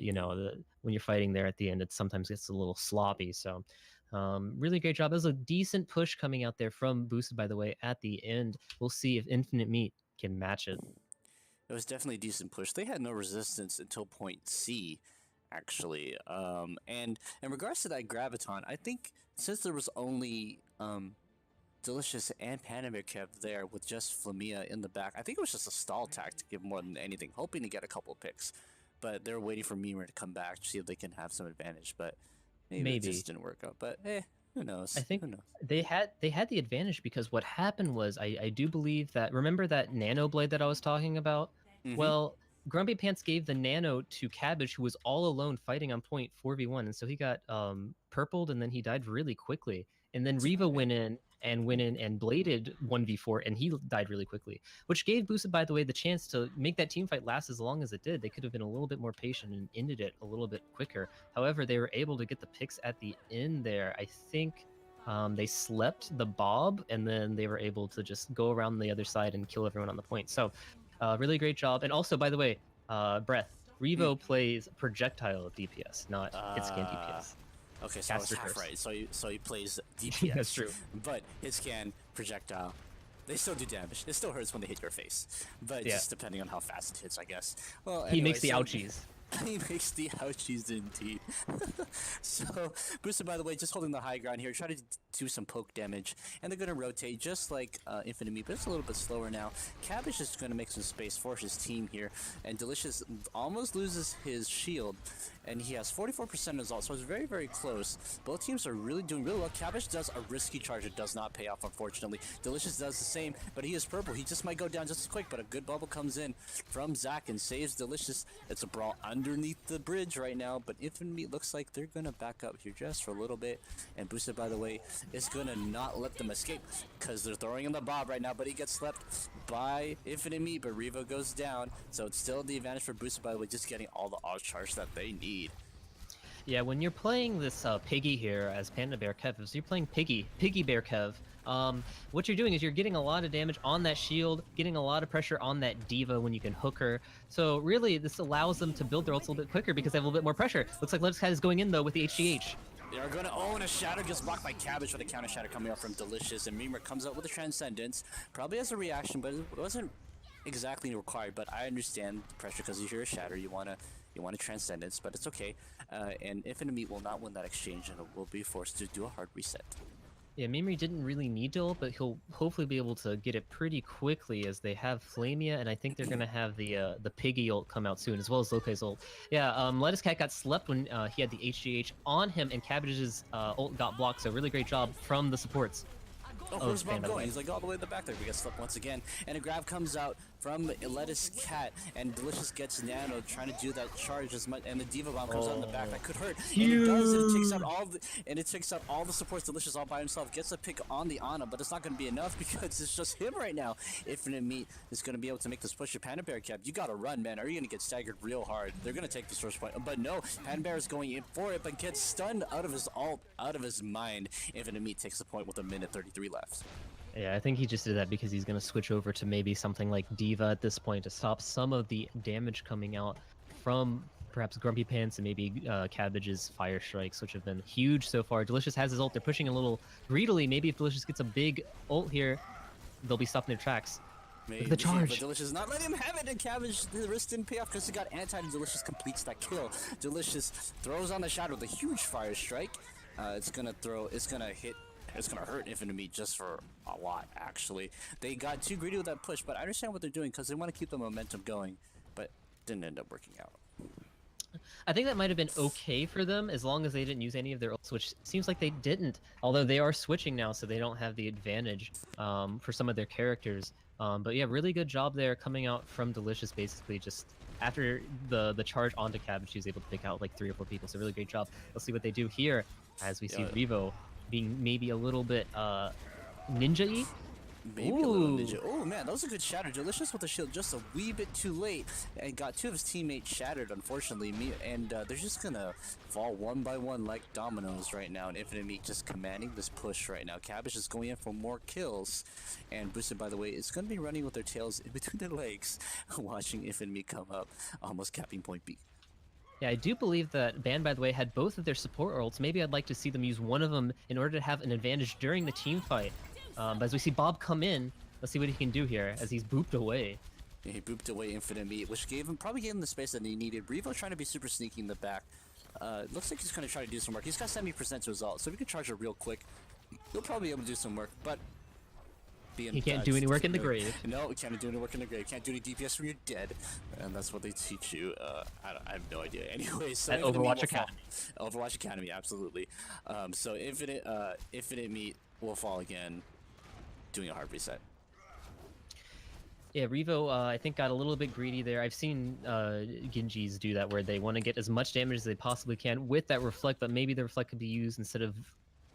[SPEAKER 1] you know, when you're fighting there at the end, it sometimes gets a little sloppy. So really great job. That was a decent push coming out there from Boosted, by the way, at the end. We'll see if Infinite Meat can match it.
[SPEAKER 2] It was definitely a decent push. They had no resistance until point C, actually. And in regards to that Graviton, I think since there was only Delicious and Panamir kept there with just Flamia in the back, I think it was just a stall tactic more than anything, hoping to get a couple picks. But they're waiting for Mimir to come back to see if they can have some advantage. But maybe it just didn't work out. But who knows?
[SPEAKER 1] I think
[SPEAKER 2] Who knows?
[SPEAKER 1] they had the advantage because what happened was I do believe that, remember that nano blade that I was talking about?
[SPEAKER 2] Mm-hmm.
[SPEAKER 1] Well, Grumpy Pants gave the nano to Cabbage, who was all alone fighting on point 4v1, and so he got purpled and then he died really quickly. And then Riva went in and bladed 1v4 and he died really quickly, which gave Boosted, by the way, the chance to make that team fight last as long as it did. They could have been a little bit more patient and ended it a little bit quicker. However, they were able to get the picks at the end there. I think they slept the Bob and then they were able to just go around the other side and kill everyone on the point. So really great job. And also, by the way, Breath, Revo plays projectile DPS, not hit scan DPS.
[SPEAKER 2] Okay, so I was half right. So he plays DPS.
[SPEAKER 1] That's true.
[SPEAKER 2] But his scan, projectile, they still do damage. It still hurts when they hit your face. But just depending on how fast it hits, I guess. Well, anyway,
[SPEAKER 1] he makes the ouchies.
[SPEAKER 2] He makes the ouchies indeed. So, Boosted, by the way, just holding the high ground here, try to do some poke damage, and they're going to rotate just like Infinite Meat, but it's a little bit slower now. Cabbage is going to make some space for his team here, and Delicious almost loses his shield, and he has 44% as well, so it's very, very close. Both teams are really doing really well. Cabbage does a risky charge. It does not pay off, unfortunately. Delicious does the same, but he is purple. He just might go down just as quick, but a good bubble comes in from Zach and saves Delicious. It's a brawl underneath the bridge right now, but Infinite Meat looks like they're going to back up here just for a little bit, and Boosted, by the way, is going to not let them escape because they're throwing in the Bob right now, but he gets slept by Infinite Meat, but Revo goes down, so it's still the advantage for Boosted, by the way, just getting all the off charge that they need.
[SPEAKER 1] Yeah, when you're playing this Piggy here as Panda Bear Kev, so you're playing Piggy Bear Kev, what you're doing is you're getting a lot of damage on that shield, getting a lot of pressure on that Diva when you can hook her. So really, this allows them to build their ults a little bit quicker because they have a little bit more pressure. Looks like LuvGangster is going in though with the HGH.
[SPEAKER 2] They are going to own a Shadow, gets blocked by Cabbage with a counter Shadow coming up from Delicious, and Mimir comes out with a Transcendence, probably as a reaction, but it wasn't exactly required. But I understand the pressure because you hear a Shatter, you want a Transcendence, but it's okay. And Infinite Meat will not win that exchange and will be forced to do a hard reset.
[SPEAKER 1] Yeah, Mimir didn't really need to ult, but he'll hopefully be able to get it pretty quickly as they have Flamia, and I think they're gonna have the Piggy ult come out soon, as well as Lopez ult. Yeah, Lettuce Cat got slept when he had the HGH on him, and Cabbage's ult got blocked, so really great job from the supports.
[SPEAKER 2] Oh, where's Bob going? He's like all the way in the back there. We get slept once again. And a grab comes out from Lettuce Cat, and Delicious gets Nano trying to do that charge as much, and the Diva Bomb comes out in the back. That could hurt. And it does, and it takes out all the supports. Delicious all by himself. Gets a pick on the Ana, but it's not going to be enough because it's just him right now. Infinite Meat is going to be able to make this push to Panda Bear Cap. You got to run, man, or you're going to get staggered real hard. They're going to take this first point. But no, Panda Bear is going in for it, but gets stunned out of his ult, out of his mind. Infinite Meat takes the point with 1:33 left.
[SPEAKER 1] Yeah, I think he just did that because he's going to switch over to maybe something like Diva at this point to stop some of the damage coming out from perhaps Grumpy Pants and maybe Cabbage's Fire Strikes, which have been huge so far. Delicious has his ult. They're pushing a little greedily. Maybe if Delicious gets a big ult here, they'll be stopping their tracks.
[SPEAKER 2] Maybe,
[SPEAKER 1] the charge.
[SPEAKER 2] But Delicious not letting him have it, and Cabbage, the wrist didn't pay off because he got anti, and Delicious completes that kill. Delicious throws on the Shadow with a huge Fire Strike. It's gonna hurt Infinite Meat just for a lot, actually. They got too greedy with that push, but I understand what they're doing because they want to keep the momentum going, but didn't end up working out.
[SPEAKER 1] I think that might have been okay for them as long as they didn't use any of their ults, which seems like they didn't. Although they are switching now, so they don't have the advantage for some of their characters. But yeah, really good job there coming out from Delicious, basically just after the charge onto Cabbage, she was able to pick out like 3 or 4 people, so really great job. Let's see what they do here as we see Revo being maybe a little bit ninja-y.
[SPEAKER 2] Maybe a little
[SPEAKER 1] Ooh.
[SPEAKER 2] ninja. Oh man, that was a good shatter. Delicious with the shield just a wee bit too late and got two of his teammates shattered, unfortunately. And they're just gonna fall one by one like dominoes right now. And Infinite Meat just commanding this push right now. Cabbage is going in for more kills. And Boosted, by the way, is going to be running with their tails in between their legs, watching Infinite Meat come up, almost capping point B.
[SPEAKER 1] Yeah, I do believe that Band, by the way, had both of their support ults. Maybe I'd like to see them use one of them in order to have an advantage during the team fight. But as we see Bob come in, let's see what he can do here as he's booped away.
[SPEAKER 2] Yeah, he booped away Infinite Meat, which probably gave him the space that he needed. Revo trying to be super sneaky in the back. Looks like he's going to try to do some work. He's got 70% to his ult, so if he can charge it real quick, he'll probably be able to do some work, but
[SPEAKER 1] he can't do any work in the grave.
[SPEAKER 2] No, he can't do any work in the grave. Can't do any DPS when you're dead, and that's what they teach you. I have no idea. Anyways, so
[SPEAKER 1] at Overwatch Academy.
[SPEAKER 2] Overwatch Academy, absolutely. So Infinite Meat will fall again, doing a hard reset.
[SPEAKER 1] Yeah, Revo, I think, got a little bit greedy there. I've seen Genjis do that, where they want to get as much damage as they possibly can with that Reflect, but maybe the Reflect could be used instead of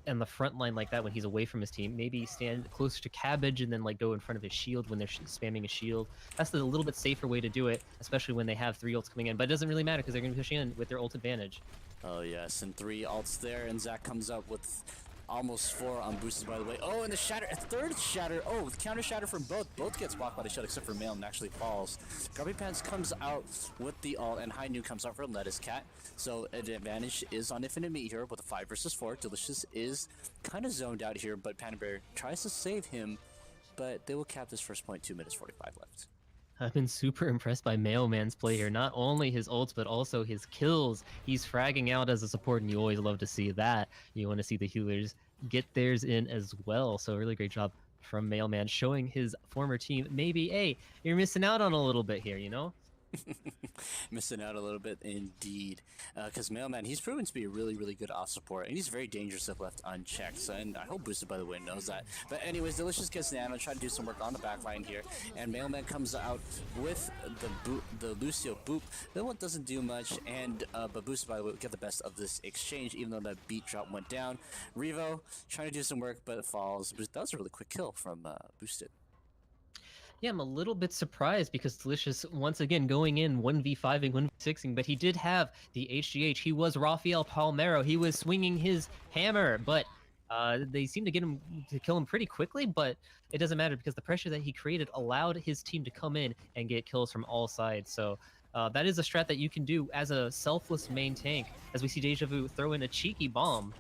[SPEAKER 1] on the front line like that when he's away from his team. Maybe stand closer to Cabbage and then like go in front of his shield when they're spamming a shield. That's a little bit safer way to do it, especially when they have 3 ults coming in. But it doesn't really matter because they're going to be pushing in with their ult advantage.
[SPEAKER 2] Oh yes, and 3 ults there, and Zach comes up with almost 4 on boosters, by the way. Oh, and the shatter, a third shatter. Oh, with counter shatter from both. Both gets blocked by the shield except for Mail and actually falls. Grubby Pants comes out with the ult, and High Noon comes out for Lettuce Cat. So an advantage is on Infinite Meat here with a 5 versus 4. Delicious is kind of zoned out here, but Panda Bear tries to save him, but they will cap this first point, 2 minutes 45 left.
[SPEAKER 1] I've been super impressed by Mailman's play here. Not only his ults, but also his kills. He's fragging out as a support, and you always love to see that. You want to see the healers get theirs in as well. So really great job from Mailman, showing his former team maybe, hey, you're missing out on a little bit here, you know?
[SPEAKER 2] Missing out a little bit indeed, because Mailman, he's proven to be a really, really good off support, and he's very dangerous if left unchecked. So, and I hope Boosted, by the way, knows that. But anyways, Delicious gets Nano, try to do some work on the back line here, and Mailman comes out with the Lucio boop. That one doesn't do much, and but Boosted, by the way, will get the best of this exchange, even though that beat drop went down. Revo trying to do some work, but it falls. That was a really quick kill from Boosted.
[SPEAKER 1] Yeah, I'm a little bit surprised because Delicious, once again, going in 1v5ing, 1v6ing, but he did have the HGH. He was Rafael Palmero. He was swinging his hammer, but they seemed to get him to kill him pretty quickly, but it doesn't matter because the pressure that he created allowed his team to come in and get kills from all sides. So that is a strat that you can do as a selfless main tank, as we see Deja Vu throw in a cheeky bomb.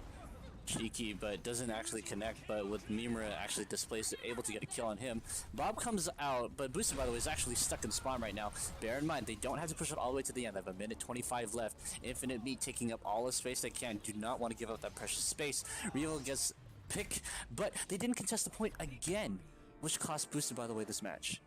[SPEAKER 2] Cheeky, but doesn't actually connect, but with Mimura actually displaced, able to get a kill on him. Bob comes out, but Boosted, by the way, is actually stuck in spawn right now. Bear in mind, they don't have to push it all the way to the end. They have a minute 25 left. Infinite Meat taking up all the space they can. Do not want to give up that precious space. Rio gets picked, but they didn't contest the point again, which cost Boosted, by the way, this match.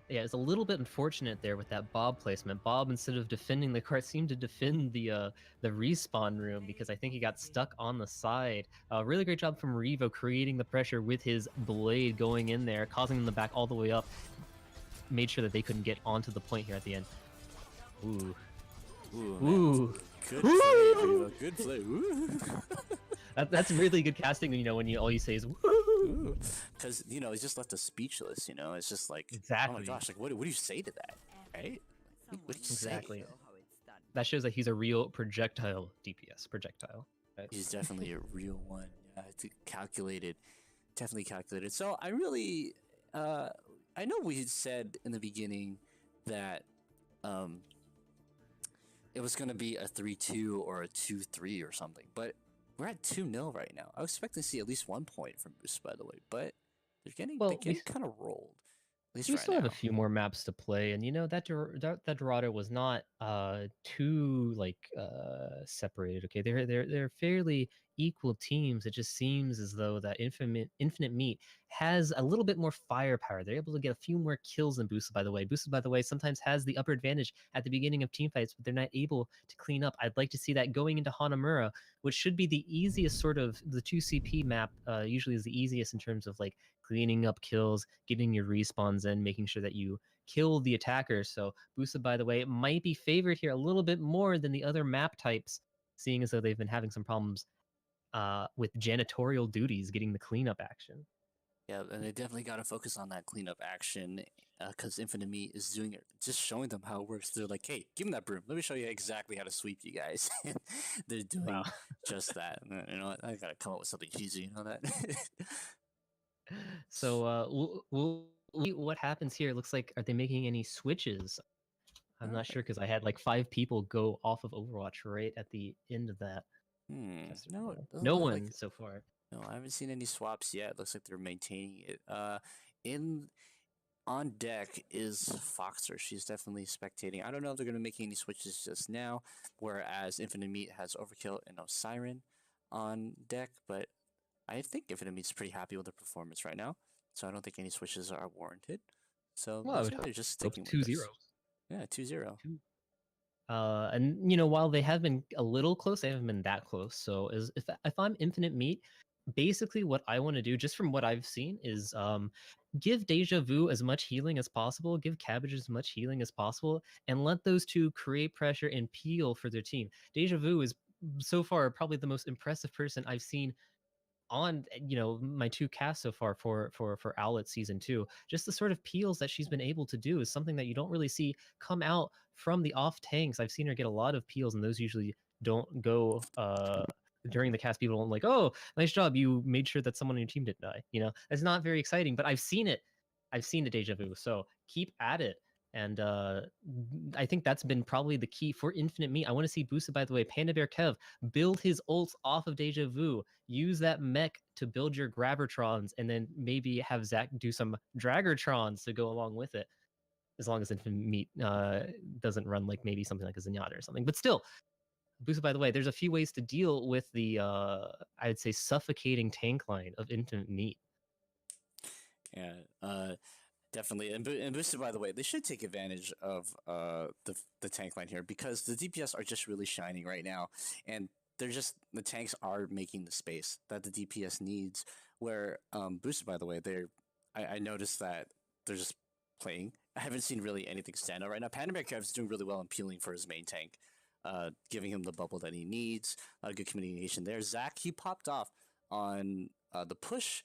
[SPEAKER 1] Yeah, it's a little bit unfortunate there with that Bob placement. Bob, instead of defending the cart, seemed to defend the respawn room because I think he got stuck on the side. Really great job from Revo creating the pressure with his blade going in there, causing them to back all the way up. Made sure that they couldn't get onto the point here at the end. Ooh.
[SPEAKER 2] Ooh. Good play, Revo. Good play. Ooh.
[SPEAKER 1] That's really good casting, you know, when all you say is woo.
[SPEAKER 2] Because, you know, he's just left us speechless, you know? It's just like,
[SPEAKER 1] exactly.
[SPEAKER 2] Oh my gosh, like, what do you say to that, right? What do you
[SPEAKER 1] exactly.
[SPEAKER 2] say?
[SPEAKER 1] That shows that he's a real projectile DPS. Projectile. Right?
[SPEAKER 2] He's definitely a real one. Calculated. Definitely calculated. So, I really, I know we had said in the beginning that, it was going to be a 3-2 or a 2-3 or something, but we're at 2-0 right now. I was expecting to see at least 1 point from Boost, by the way, but they're getting kind of rolled. At least
[SPEAKER 1] we
[SPEAKER 2] right
[SPEAKER 1] still
[SPEAKER 2] now.
[SPEAKER 1] have a few more maps to play, and you know that Dorado was not too like separated. Okay, they're fairly equal teams. It just seems as though that Infinite Meat has a little bit more firepower. They're able to get a few more kills than Boosted, by the way. Boosted, by the way, sometimes has the upper advantage at the beginning of team fights, but they're not able to clean up. I'd like to see that going into Hanamura, which should be the easiest sort of the 2CP map. Usually is the easiest in terms of like cleaning up kills, getting your respawns in, making sure that you kill the attacker. So Boosted, by the way, might be favored here a little bit more than the other map types, seeing as though they've been having some problems with janitorial duties, getting the cleanup action.
[SPEAKER 2] Yeah, and they definitely got to focus on that cleanup action because Infinite Meat is doing it, just showing them how it works. They're like, hey, give me that broom. Let me show you exactly how to sweep you guys. They're
[SPEAKER 1] Wow.
[SPEAKER 2] doing just that. You know, I got to come up with something cheesy, you know that?
[SPEAKER 1] So what happens here? It looks like are they making any switches? I'm not sure because I had like 5 people go off of Overwatch right at the end of that.
[SPEAKER 2] No, it doesn't
[SPEAKER 1] No
[SPEAKER 2] look like.
[SPEAKER 1] one so far.
[SPEAKER 2] No, I haven't seen any swaps yet. Looks like they're maintaining it. In on deck is Foxer. She's definitely spectating. I don't know if they're going to make any switches just now, whereas Infinite Meat has Overkill and no Siren on deck, but I think Infinite Meat's pretty happy with their performance right now, so I don't think any switches are warranted. So
[SPEAKER 1] Well, I
[SPEAKER 2] looks
[SPEAKER 1] would
[SPEAKER 2] like they're just
[SPEAKER 1] hope
[SPEAKER 2] sticking with
[SPEAKER 1] 2-0.
[SPEAKER 2] this. Yeah, 2-0.
[SPEAKER 1] And while they have been a little close, they haven't been that close. So if I'm Infinite Meat, basically what I want to do, just from what I've seen, is give Deja Vu as much healing as possible, give Cabbage as much healing as possible, and let those two create pressure and peel for their team. Deja Vu is so far probably the most impressive person I've seen on my 2 casts so far for Owlet season 2. Just the sort of peels that she's been able to do is something that you don't really see come out from the off tanks. I've seen her get a lot of peels, and those usually don't go during the cast. People don't like, oh, nice job, you made sure that someone on your team didn't die. It's not very exciting, but I've seen it. I've seen the Deja Vu, so keep at it. And I think that's been probably the key for Infinite Me. I want to see boosted, by the way, Panda Bear Kev build his ults off of Deja Vu, use that mech to build your Gravitrons, and then maybe have Zach do some Draggertrons to go along with it, as long as Infinite Meat doesn't run like maybe something like a Zenyatta or something. But still, boosted, by the way, there's a few ways to deal with the, I'd say, suffocating tank line of Infinite Meat.
[SPEAKER 2] Yeah, definitely. And boosted, by the way, they should take advantage of the tank line here because the DPS are just really shining right now, and the tanks are making the space that the DPS needs. Where boosted, by the way, I noticed that they're just playing. I haven't seen really anything stand out right now. Panda Bear Kev's doing really well in peeling for his main tank, giving him the bubble that he needs. Good communication there. Zach, he popped off on the push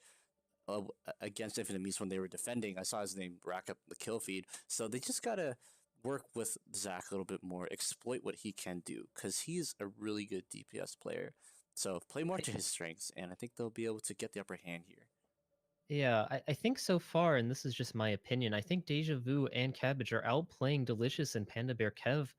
[SPEAKER 2] against Infinite Meats when they were defending. I saw his name rack up the kill feed. So they just gotta work with Zach a little bit more, exploit what he can do, because he's a really good DPS player. So play more to his strengths, and I think they'll be able to get the upper hand here.
[SPEAKER 1] Yeah, I think so far, and this is just my opinion, I think Deja Vu and Cabbage are outplaying Delicious and Panda Bear Kev,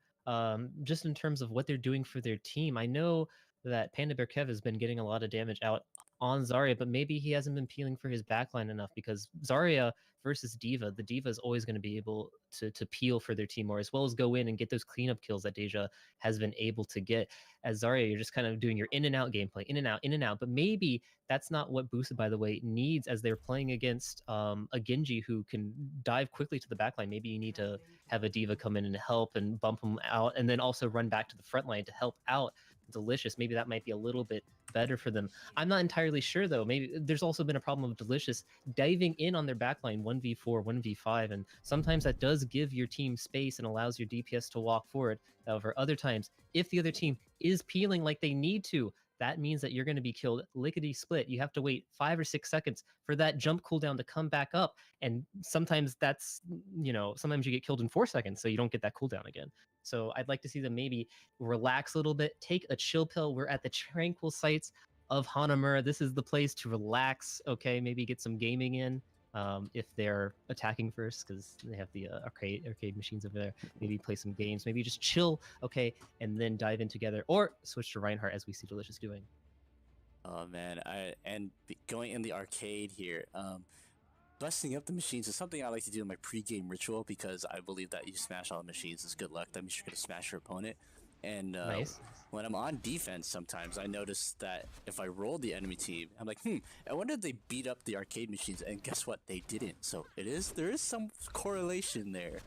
[SPEAKER 1] just in terms of what they're doing for their team. I know that Panda Bear Kev has been getting a lot of damage out on Zarya, but maybe he hasn't been peeling for his backline enough because Zarya versus Diva, the Diva is always going to be able to peel for their team more, as well as go in and get those cleanup kills that Deja has been able to get. As Zarya, you're just kind of doing your in and out gameplay, in and out, in and out. But maybe that's not what Boosted, by the way, needs as they're playing against a Genji who can dive quickly to the backline. Maybe you need to have a Diva come in and help and bump them out, and then also run back to the front line to help out Delicious. Maybe that might be a little bit better for them. I'm not entirely sure, though. Maybe there's also been a problem of Delicious diving in on their backline 1v4, 1v5, and sometimes that does give your team space and allows your DPS to walk forward. However, other times, if the other team is peeling like they need to, that means that you're going to be killed lickety split. You have to wait 5 or 6 seconds for that jump cooldown to come back up. And sometimes sometimes you get killed in 4 seconds, so you don't get that cooldown again. So I'd like to see them maybe relax a little bit, take a chill pill. We're at the tranquil sites of Hanamura. This is the place to relax, okay? Maybe get some gaming in. If they're attacking first, because they have the arcade machines over there. Maybe play some games. Maybe just chill, okay, and then dive in together, or switch to Reinhardt as we see Delicious doing.
[SPEAKER 2] Oh man, going in the arcade here. Busting up the machines is something I like to do in my pre-game ritual because I believe that you smash all the machines is good luck. That means you're gonna smash your opponent. And
[SPEAKER 1] Nice.
[SPEAKER 2] when I'm on defense, sometimes I notice that if I roll the enemy team, I'm like, I wonder if they beat up the arcade machines. And guess what? They didn't. So there is some correlation there.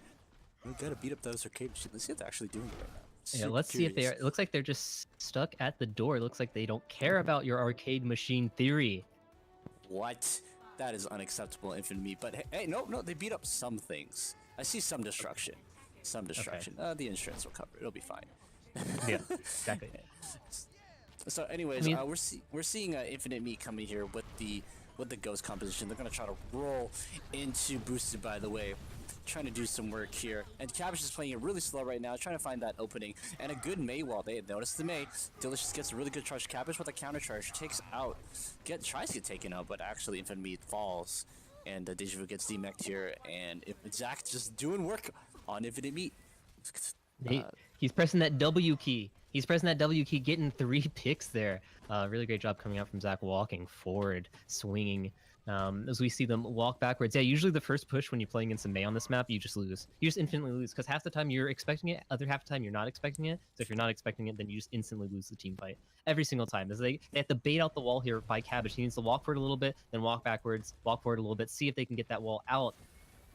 [SPEAKER 2] We gotta beat up those arcade machines. Let's see if they're actually doing it right now.
[SPEAKER 1] Yeah, let's see if they are. It looks like they're just stuck at the door. It looks like they don't care about your arcade machine theory.
[SPEAKER 2] What? That is unacceptable, Infinite Meat. But hey, no, they beat up some things. I see some destruction. Some destruction. Okay. The insurance will cover it. It'll be fine.
[SPEAKER 1] Yeah, exactly.
[SPEAKER 2] So, anyways, we're seeing Infinite Meat coming here with with the Ghost composition. They're going to try to roll into Boosted, by the way. Trying to do some work here. And Cabbage is playing it really slow right now, trying to find that opening. And a good Mei wall. They noticed the Mei. Delicious gets a really good charge. Cabbage with a counter charge. Takes out. Tries to get taken out, but actually Infinite Meat falls. And Deja Vu gets demeched here. And Zach just doing work on Infinite Meat.
[SPEAKER 1] He's pressing that W key. He's pressing that W key, getting 3 picks there. Really great job coming out from Zach, walking forward, swinging. As we see them walk backwards. Yeah, usually the first push when you're playing against a Mei on this map, you just lose. You just infinitely lose, because half the time you're expecting it, other half the time you're not expecting it. So if you're not expecting it, then you just instantly lose the team fight. Every single time. As they have to bait out the wall here by Cabbage. He needs to walk forward a little bit, then walk backwards, walk forward a little bit, see if they can get that wall out.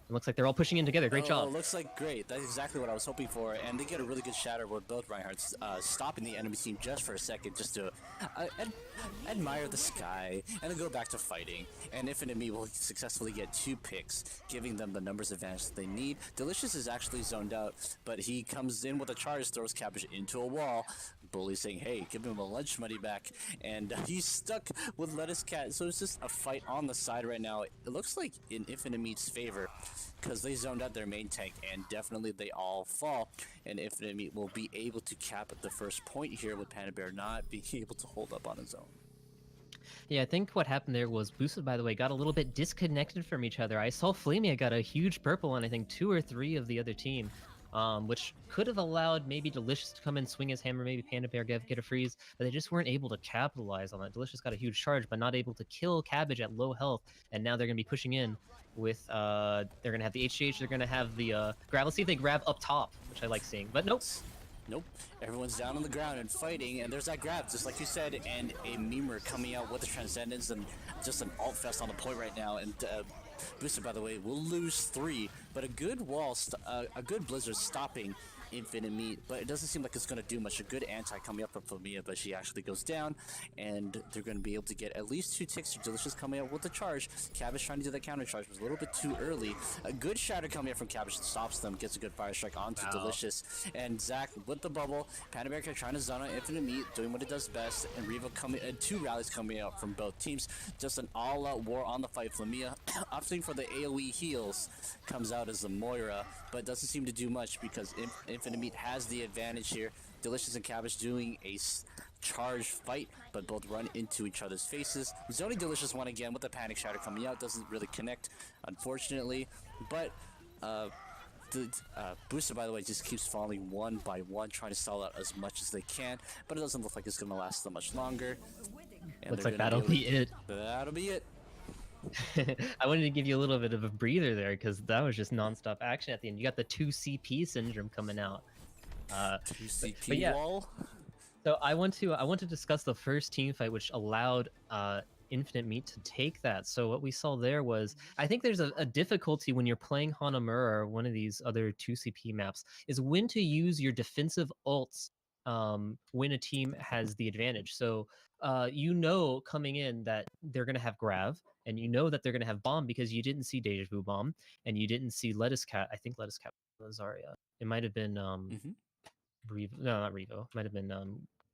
[SPEAKER 1] It looks like they're all pushing in together. Great job.
[SPEAKER 2] Looks like great. That's exactly what I was hoping for. And they get a really good shatter with both Reinhardts stopping the enemy team just for a second, just to admire the sky, and then go back to fighting. And Infinite Meat will successfully get 2 picks, giving them the numbers advantage that they need. Delicious is actually zoned out, but he comes in with a charge, throws Cabbage into a wall. Bully saying, hey, give him a lunch money back. And he's stuck with Lettuce Cat. So it's just a fight on the side right now. It looks like in Infinite Meat's favor, because they zoned out their main tank, and definitely they all fall. And Infinite Meat will be able to cap at the first point here, with Panda Bear not being able to hold up on his own.
[SPEAKER 1] Yeah, I think what happened there was Boosted, by the way, got a little bit disconnected from each other. I saw Flamia got a huge purple on, I think, 2 or 3 of the other team. Which could have allowed maybe Delicious to come in, swing his hammer, maybe Panda Bear get a freeze, but they just weren't able to capitalize on that. Delicious got a huge charge, but not able to kill Cabbage at low health, and now they're going to be pushing in with, they're going to have the HGH, they're going to have the grab. Let's see if they grab up top, which I like seeing, but nope.
[SPEAKER 2] Nope. Everyone's down on the ground and fighting, and there's that grab, just like you said, and a Memer coming out with the Transcendence, and just an alt fest on the point right now, and Boosted, by the way, will lose 3, but a good wall, a good Blizzard stopping Infinite Meat, but it doesn't seem like it's going to do much. A good anti coming up from Flamia, but she actually goes down, and they're going to be able to get at least 2 ticks. Delicious coming out with the charge. Cabbage trying to do the counter charge was a little bit too early. A good shatter coming out from Cabbage stops them, gets a good fire strike onto Delicious, and Zach with the bubble. Panda Bear trying to zone out Infinite Meat, doing what it does best, and Reva coming, 2 rallies coming out from both teams. Just an all-out war on the fight. Flamia opting for the AoE heals, comes out as the Moira, but doesn't seem to do much because Infinite Meat has the advantage here. Delicious and Cabbage doing a charge fight, but both run into each other's faces. Zoning Delicious one again with the panic shatter coming out, doesn't really connect, unfortunately, but Booster, by the way, just keeps falling one by one, trying to stall out as much as they can, but it doesn't look like it's going to last that much longer. And
[SPEAKER 1] looks like that'll be it.
[SPEAKER 2] That'll be it.
[SPEAKER 1] I wanted to give you a little bit of a breather there, because that was just non-stop action at the end. You got the 2 CP syndrome coming out.
[SPEAKER 2] 2 CP
[SPEAKER 1] but yeah.
[SPEAKER 2] wall.
[SPEAKER 1] So I want to discuss the first team fight, which allowed Infinite Meat to take that. So what we saw there was, I think there's a difficulty when you're playing Hanamura or one of these other 2 CP maps, is when to use your defensive ults when a team has the advantage. So you know coming in that they're going to have Grav, and you know that they're going to have Bomb because you didn't see Deja Vu Bomb, and you didn't see Lettuce Cat. I think Lettuce Cat was Zarya. It might have been Revo. No, not Revo. It might have been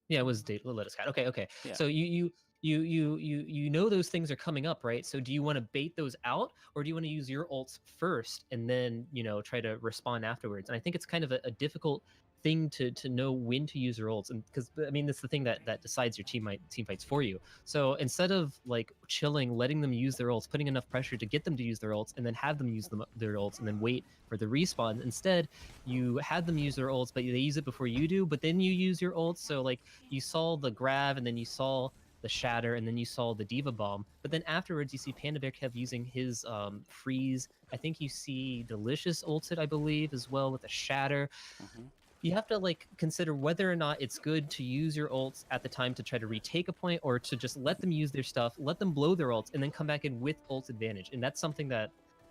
[SPEAKER 1] yeah, it was Lettuce Cat. Okay.
[SPEAKER 2] Yeah.
[SPEAKER 1] So you know those things are coming up, right? So do you want to bait those out, or do you want to use your ults first and then, you know, try to respond afterwards? And I think it's kind of a difficult thing to know when to use your ults, and because I mean, that's the thing that decides your team fights for you. So instead of like chilling, letting them use their ults, putting enough pressure to get them to use their ults, and then have them use their ults and then wait for the respawn, instead you had them use their ults, but they use it before you do, but then you use your ults. So like you saw the grab, and then you saw the shatter, and then you saw the Diva Bomb, but then afterwards you see Panda Bear kept using his freeze. I think you see Delicious ulted, I believe, as well, with a shatter. You have to like consider whether or not it's good to use your ults at the time to try to retake a point, or to just let them use their stuff, let them blow their ults, and then come back in with ult advantage. And that's something that,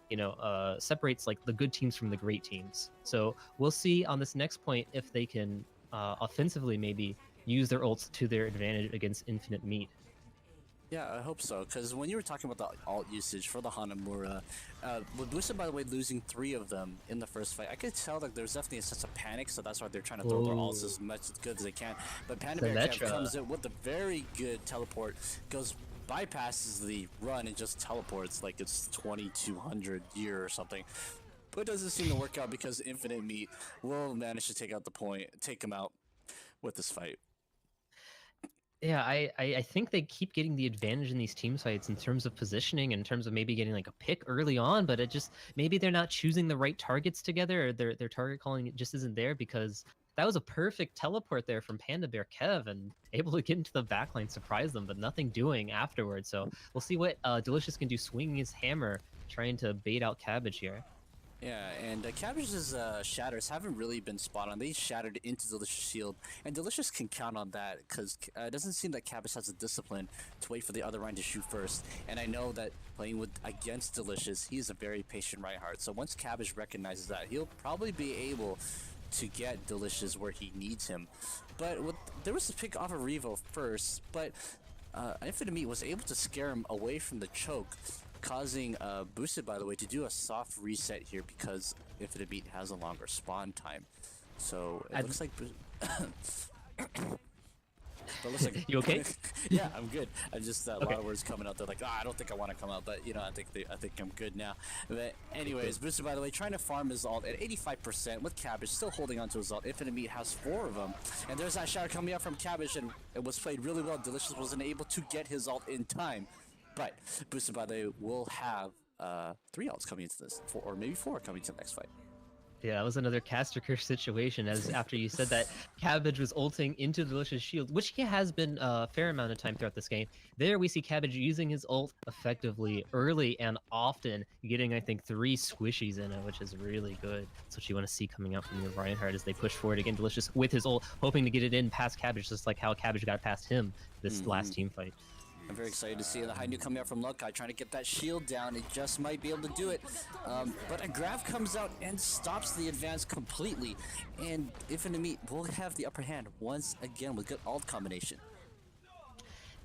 [SPEAKER 1] you know, separates like the good teams from the great teams. So we'll see on this next point if they can offensively maybe use their ults to their advantage against Infinite Meat.
[SPEAKER 2] Yeah, I hope so, because when you were talking about the alt usage for the Hanamura, with Busan, by the way, losing 3 of them in the first fight, I could tell that there's definitely a sense of panic, so that's why they're trying to throw their alts as much as good as they can. But Panda Bear comes in with a very good teleport, goes bypasses the run and just teleports like it's 2200 year or something. But it doesn't seem to work out because Infinite Meat will manage to take him out with this fight.
[SPEAKER 1] Yeah, I think they keep getting the advantage in these team fights in terms of positioning, in terms of maybe getting like a pick early on, but it just maybe they're not choosing the right targets together, or their target calling just isn't there, because that was a perfect teleport there from Panda Bear Kev and able to get into the backline, surprise them, but nothing doing afterwards. So we'll see what Delicious can do, swinging his hammer, trying to bait out Cabbage here.
[SPEAKER 2] Yeah, and Cabbage's shatters haven't really been spot on. They shattered into Delicious Shield, and Delicious can count on that because it doesn't seem that Cabbage has the discipline to wait for the other Ryan to shoot first. And I know that playing against Delicious, he's a very patient Reinhardt. So once Cabbage recognizes that, he'll probably be able to get Delicious where he needs him. But there was a pick off of Revo first, but Infinite Meat was able to scare him away from the choke, causing Boosted, by the way, to do a soft reset here because Infinite Meat has a longer spawn time. So it looks like... But looks like
[SPEAKER 1] you okay?
[SPEAKER 2] Yeah, I'm good. I just a
[SPEAKER 1] Okay.
[SPEAKER 2] lot of words coming out. They're like, I don't think I want to come out, but you know, I think I'm good now. But anyways, Boosted, by the way, trying to farm his ult at 85% with Cabbage still holding onto his ult. Infinite Meat has 4 of them, and there's that shadow coming out from Cabbage, and it was played really well. Delicious wasn't able to get his ult in time, but Boosted, by the way, will have 3 ults coming into this, 4 or maybe 4 coming to the next fight.
[SPEAKER 1] Yeah, that was another caster curse situation, as after you said that Cabbage was ulting into Delicious Shield, which he has been a fair amount of time throughout this game. There we see Cabbage using his ult effectively, early and often, getting, I think, 3 squishies in it, which is really good. That's what you want to see coming out from the Reinhardt as they push forward again. Delicious with his ult, hoping to get it in past Cabbage, just like how Cabbage got past him this last team fight.
[SPEAKER 2] I'm very excited to see the high new coming out from LuvGangster, trying to get that shield down. It just might be able to do it. But a grab comes out and stops the advance completely. And Infinite Meat will have the upper hand once again with good ult combination.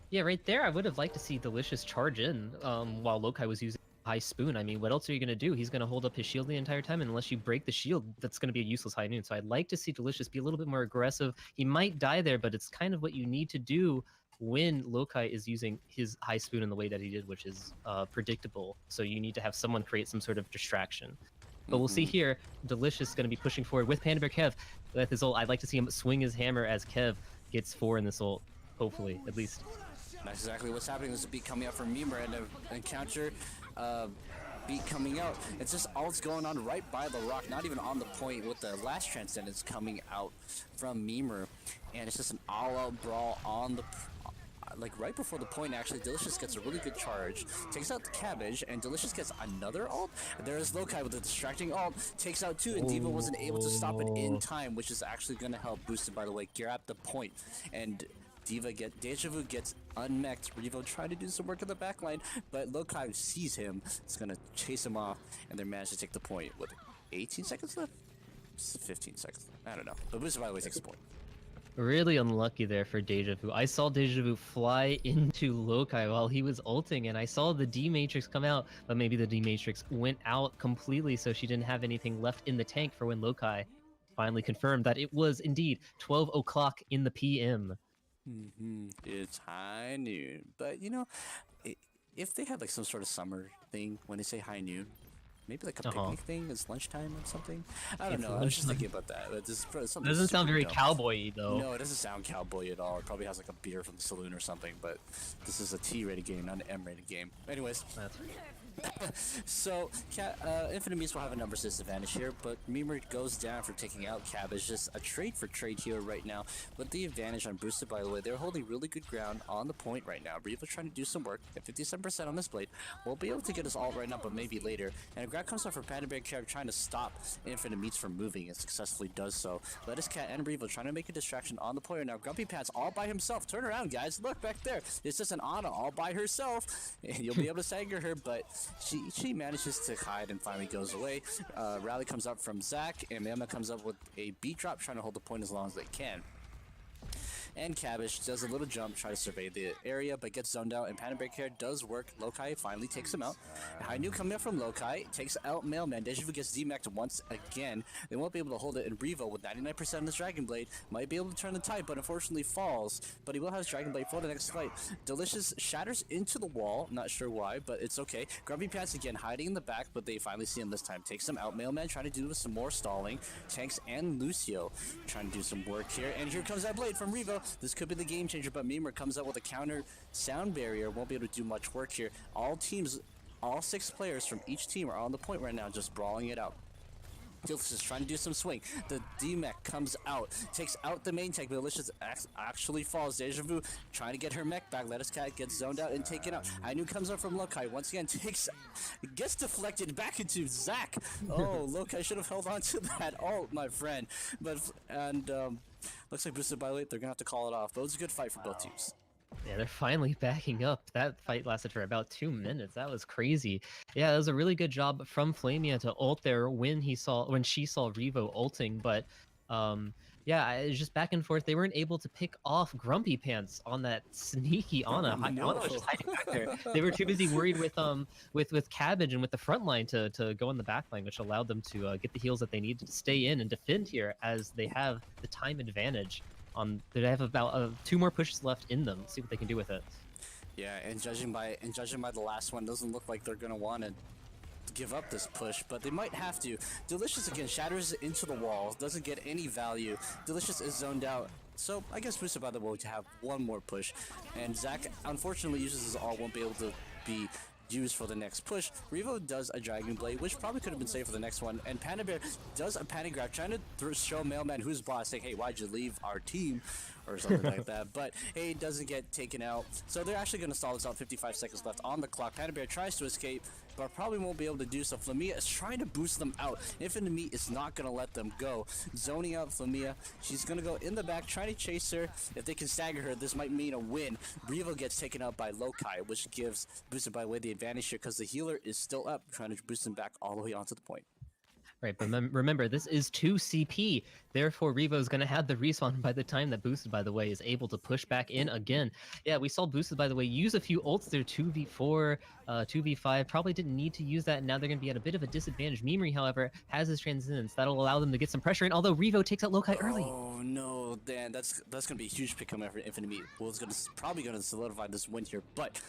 [SPEAKER 1] Yeah, right there, I would have liked to see Delicious charge in while Lokai was using High Spoon. I mean, what else are you going to do? He's going to hold up his shield the entire time, and unless you break the shield, that's going to be a useless High Noon. So I'd like to see Delicious be a little bit more aggressive. He might die there, but it's kind of what you need to do when Lokai is using his High Spoon in the way that he did, which is predictable. So you need to have someone create some sort of distraction. But we'll see here, Delicious is going to be pushing forward with Panda Bear Kev with his ult. I'd like to see him swing his hammer as Kev gets 4 in this ult, hopefully, at least.
[SPEAKER 2] That's exactly what's happening. There's a beat coming out from Mimer and an encounter beat coming out. It's just ults going on right by the rock, not even on the point with the last transcendence coming out from Mimer. And it's just an all-out brawl on the... like right before the point, actually, Delicious gets a really good charge, takes out the Cabbage, and Delicious gets another ult. There's Lokai with a distracting ult, takes out 2, and Diva wasn't able to stop it in time, which is actually going to help Boosted, by the way, grab the point. And Deja Vu gets unmech'd. Revo tried to do some work in the backline, but Lokai sees him. It's going to chase him off, and they manage to take the point with 18 seconds left? 15 seconds left. I don't know. But Boosted, by the way, takes the point.
[SPEAKER 1] Really unlucky there for Deja Vu. I saw Deja Vu fly into Lokai while he was ulting, and I saw the D-Matrix come out, but maybe the D-Matrix went out completely, so she didn't have anything left in the tank for when Lokai finally confirmed that it was indeed 12 o'clock in the PM.
[SPEAKER 2] It's high noon. But, you know, if they had like some sort of summer thing when they say high noon, maybe like a picnic thing is lunchtime or something. I don't know. I was just thinking about that. It
[SPEAKER 1] doesn't sound very cowboy-y, though.
[SPEAKER 2] No, it doesn't sound cowboy at all. It probably has like a beer from the saloon or something. But this is a T-rated game, not an M-rated game. Anyways. So, Infinite Meats will have a numbers disadvantage here, but Mimer goes down for taking out Cabbage. Just a trade for trade here right now, with the advantage on Boosted, by the way. They're holding really good ground on the point right now. Revo's trying to do some work at 57% on this blade. Won't be able to get his ult right now, but maybe later. And a grab comes out for Panda Bear Kev trying to stop Infinite Meats from moving, and successfully does so. Lettuce Cat and Revo trying to make a distraction on the player now. Grumpy Pants all by himself. Turn around, guys. Look back there. It's just an Ana all by herself. And you'll be able to stagger her, but she manages to hide and finally goes away. Rally comes up from Zach, and Mama comes up with a beat drop, trying to hold the point as long as they can. and Cabbage does a little jump, try to survey the area, but gets zoned out, and Brethgyk does work. Lokai finally takes him out. Hainu coming up from Lokai, takes out Mailman. Deja Vu gets DMAC'd once again. They won't be able to hold it, and Revo, with 99% of his Dragon Blade, might be able to turn the tide, but unfortunately falls. But he will have his Dragon Blade for the next fight. Delicious shatters into the wall, not sure why, but it's okay. Grumpy Pants again hiding in the back, but they finally see him this time. Takes him out. Mailman trying to do some more stalling. Tanks and Lucio trying to do some work here. And here comes that blade from Revo. This could be the game changer, but Mimer comes out with a counter sound barrier. Won't be able to do much work here. All 6 players from each team are on the point right now, just brawling it out. Delicious trying to do some swing. The DMAC comes out, takes out the main tank, but Delicious actually falls. Deja Vu trying to get her mech back. Lettuce Cat gets zoned out and taken out. Ainu comes up from Lokai. Once again, gets deflected back into Zach. Oh, Lokai should have held on to that ult, my friend. Looks like Boosted by late. They're going to have to call it off. But it was a good fight for both teams.
[SPEAKER 1] Yeah, they're finally backing up. That fight lasted for about 2 minutes. That was crazy. Yeah, it was a really good job from Flamia to ult there when she saw Revo ulting, but yeah, it was just back and forth. They weren't able to pick off Grumpy Pants on that sneaky Ana.
[SPEAKER 2] No.
[SPEAKER 1] Ana was just hiding back there. They were too busy worried with Cabbage and with the front line to go in the back line, which allowed them to get the heals that they needed to stay in and defend here, as they have the time advantage. They have about 2 more pushes left in them. See what they can do with it.
[SPEAKER 2] Yeah, and judging by the last one, doesn't look like they're gonna want to give up this push, but they might have to. Delicious again shatters into the wall, doesn't get any value. Delicious is zoned out. So I guess Boosted by the way to have 1 more push, and Zach unfortunately uses his all, won't be able to be used for the next push. Revo does a Dragon Blade, which probably could have been saved for the next one, and Panda Bear does a panic grab, trying to show Mailman who's boss, saying, hey, why'd you leave our team? Or something like that, but hey, it doesn't get taken out. So they're actually going to stall this out. 55 seconds left on the clock. Panda Bear tries to escape, but probably won't be able to do so. Flamia is trying to boost them out. Infinite Meat is not going to let them go. Zoning out Flamia. She's going to go in the back, trying to chase her. If they can stagger her, this might mean a win. Revo gets taken out by Lokai, which gives Boosted by the way the advantage here, because the healer is still up, trying to boost him back all the way onto the point.
[SPEAKER 1] Right, but remember, this is 2 CP. Therefore, Revo's going to have the respawn by the time that Boosted, by the way, is able to push back in again. Yeah, we saw Boosted, by the way, use a few ults there, 2v4, 2v5. Probably didn't need to use that, and now they're going to be at a bit of a disadvantage. Memory, however, has his transcendence. That'll allow them to get some pressure in, although Revo takes out Lokai early.
[SPEAKER 2] Oh, no, Dan, that's going to be a huge pick coming for Infinite Meat. Well, it's probably going to solidify this win here, but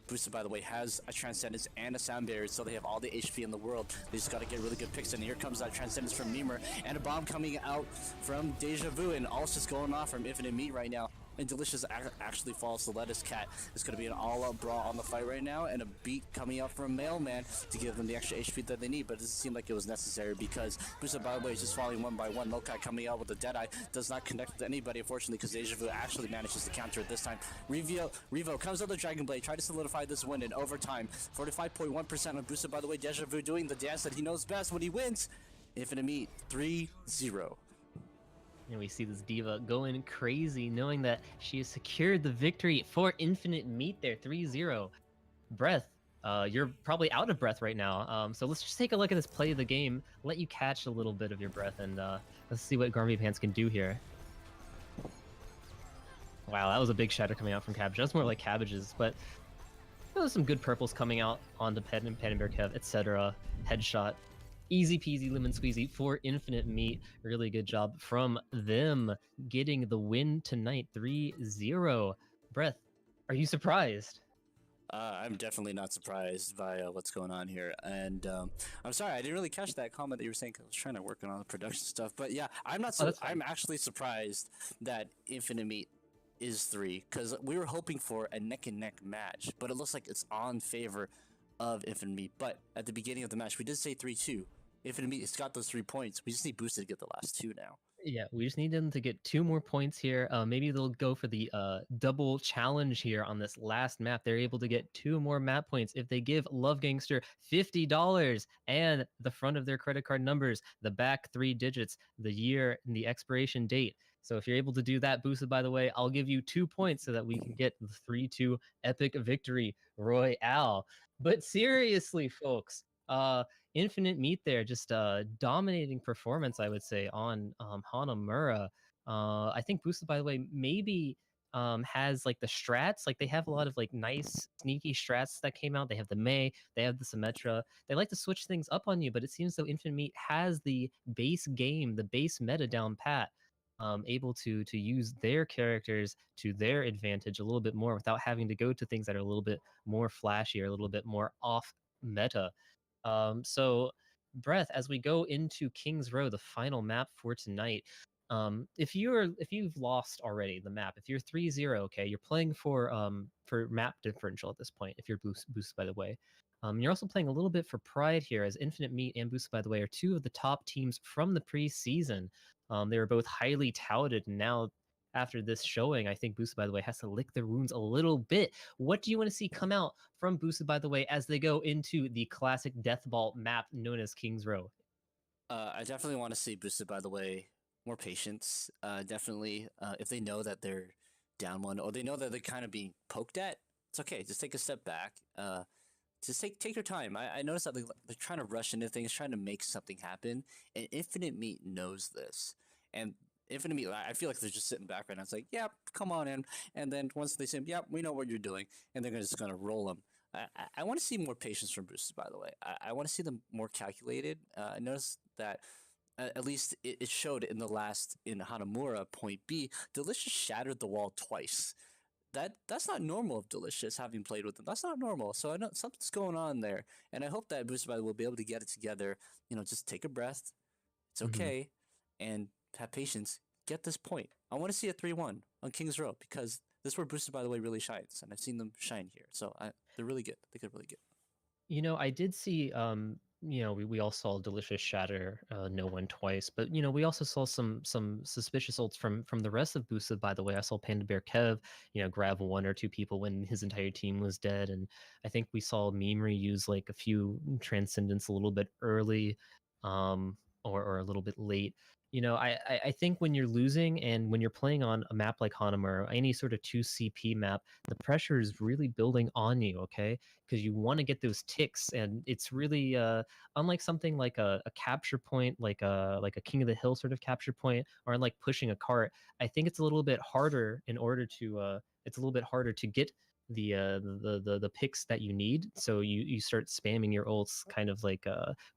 [SPEAKER 2] Boosted, by the way, has a Transcendence and a Sound Barrier, so they have all the HP in the world. They just got to get really good picks in. Here comes that Transcendence from Mimer, and a bomb coming out from Deja Vu, and all's just going off from Infinite Meat right now. And Delicious actually falls to Lettuce Cat. It's going to be an all-out brawl on the fight right now, and a beat coming up from Mailman to give them the extra HP that they need, but it doesn't seem like it was necessary, because Boosted, by the way, is just falling 1 by 1. Lokai coming out with the Deadeye does not connect with anybody, unfortunately, because Deja Vu actually manages to counter it this time. Revo comes out the Dragon Blade, try to solidify this win in overtime. 45.1% on Boosted, by the way. Deja Vu doing the dance that he knows best when he wins. Infinite Meat 3-0.
[SPEAKER 1] And we see this diva going crazy, knowing that she has secured the victory for Infinite Meat there, 3-0. Breath, you're probably out of breath right now. So let's just take a look at this play of the game, let you catch a little bit of your breath, and let's see what Grumpy Pants can do here. Wow, that was a big shatter coming out from Cabbage. That's more like Cabbage's, but there was some good purples coming out onto Pen and Bear Kev, etc. Headshot. Easy peasy lemon squeezy for Infinite Meat. Really good job from them getting the win tonight, 3-0. Breath, are you surprised?
[SPEAKER 2] I'm definitely not surprised by what's going on here, and I'm sorry I didn't really catch that comment that you were saying, 'cause I was trying to work on all the production stuff. But yeah, I'm not. I'm actually surprised that Infinite Meat is 3, because we were hoping for a neck and neck match, but it looks like it's on favor of Infinite Meat. But at the beginning of the match, we did say 3-2. Infinite Meat has got those 3 points. We just need Boosted to get the last 2 now.
[SPEAKER 1] Yeah, we just need them to get 2 more points here. Maybe they'll go for the double challenge here on this last map. They're able to get 2 more map points if they give LuvGangster $50 and the front of their credit card numbers, the back 3 digits, the year, and the expiration date. So if you're able to do that, Boosted, by the way, I'll give you 2 points so that we can get the 3-2 epic victory royale. But seriously, folks, Infinite Meat there, just dominating performance, I would say, on Hanamura. I think Boosted, by the way, maybe has like the strats. Like they have a lot of like nice sneaky strats that came out. They have the Mei, they have the Symmetra. They like to switch things up on you, but it seems though Infinite Meat has the base game, the base meta down pat. Able to use their characters to their advantage a little bit more without having to go to things that are a little bit more flashy or a little bit more off meta. So Breath, as we go into King's Row, the final map for tonight, if you've lost already the map, if you're 3-0, okay, you're playing for map differential at this point. If you're boosted, by the way, you're also playing a little bit for pride here, as Infinite Meat and Boosted, by the way, are two of the top teams from the preseason. They were both highly touted, and now after this showing, I think Boosted, by the way, has to lick their wounds a little bit. What do you want to see come out from Boosted, by the way, as they go into the classic Death Ball map known as King's Row?
[SPEAKER 2] I definitely want to see Boosted, by the way, more patience. Definitely, if they know that they're down one or they know that they're kind of being poked at, it's okay. Just take a step back. Just take your time. I noticed that they're trying to rush into things, trying to make something happen, and Infinite Meat knows this. And Infinite Meat, I feel like they're just sitting back right now. It's like, yeah, come on in. And then once they say, yeah, we know what you're doing, and they're just gonna roll them. I want to see more patience from Boosted, by the way. I want to see them more calculated. I noticed that at least it showed in the last in Hanamura point B, Delicious shattered the wall twice. That's not normal of Delicious having played with them. That's not normal. So I know something's going on there, and I hope that Boosted will be able to get it together. Just take a breath. It's
[SPEAKER 1] Mhm.
[SPEAKER 2] okay, and have patience. Get this point. I want to see a 3-1 on Kings Row because this is where Boosted, by the way, really shines, and I've seen them shine here. So they're really good. They could really good.
[SPEAKER 1] I did see we all saw Delicious shatter no one twice, but we also saw some suspicious ults from the rest of Boosted, by the way. I saw Panda Bear Kev, grab one or two people when his entire team was dead. And I think we saw Mimri use like a few transcendence a little bit early, or a little bit late. I think when you're losing and when you're playing on a map like Hanamura, any sort of 2 CP map, the pressure is really building on you, okay? Because you want to get those ticks, and it's really unlike something like a capture point, like a King of the Hill sort of capture point, or like pushing a cart. I think it's a little bit harder in order to it's a little bit harder to get the picks that you need. So you start spamming your ults kind of like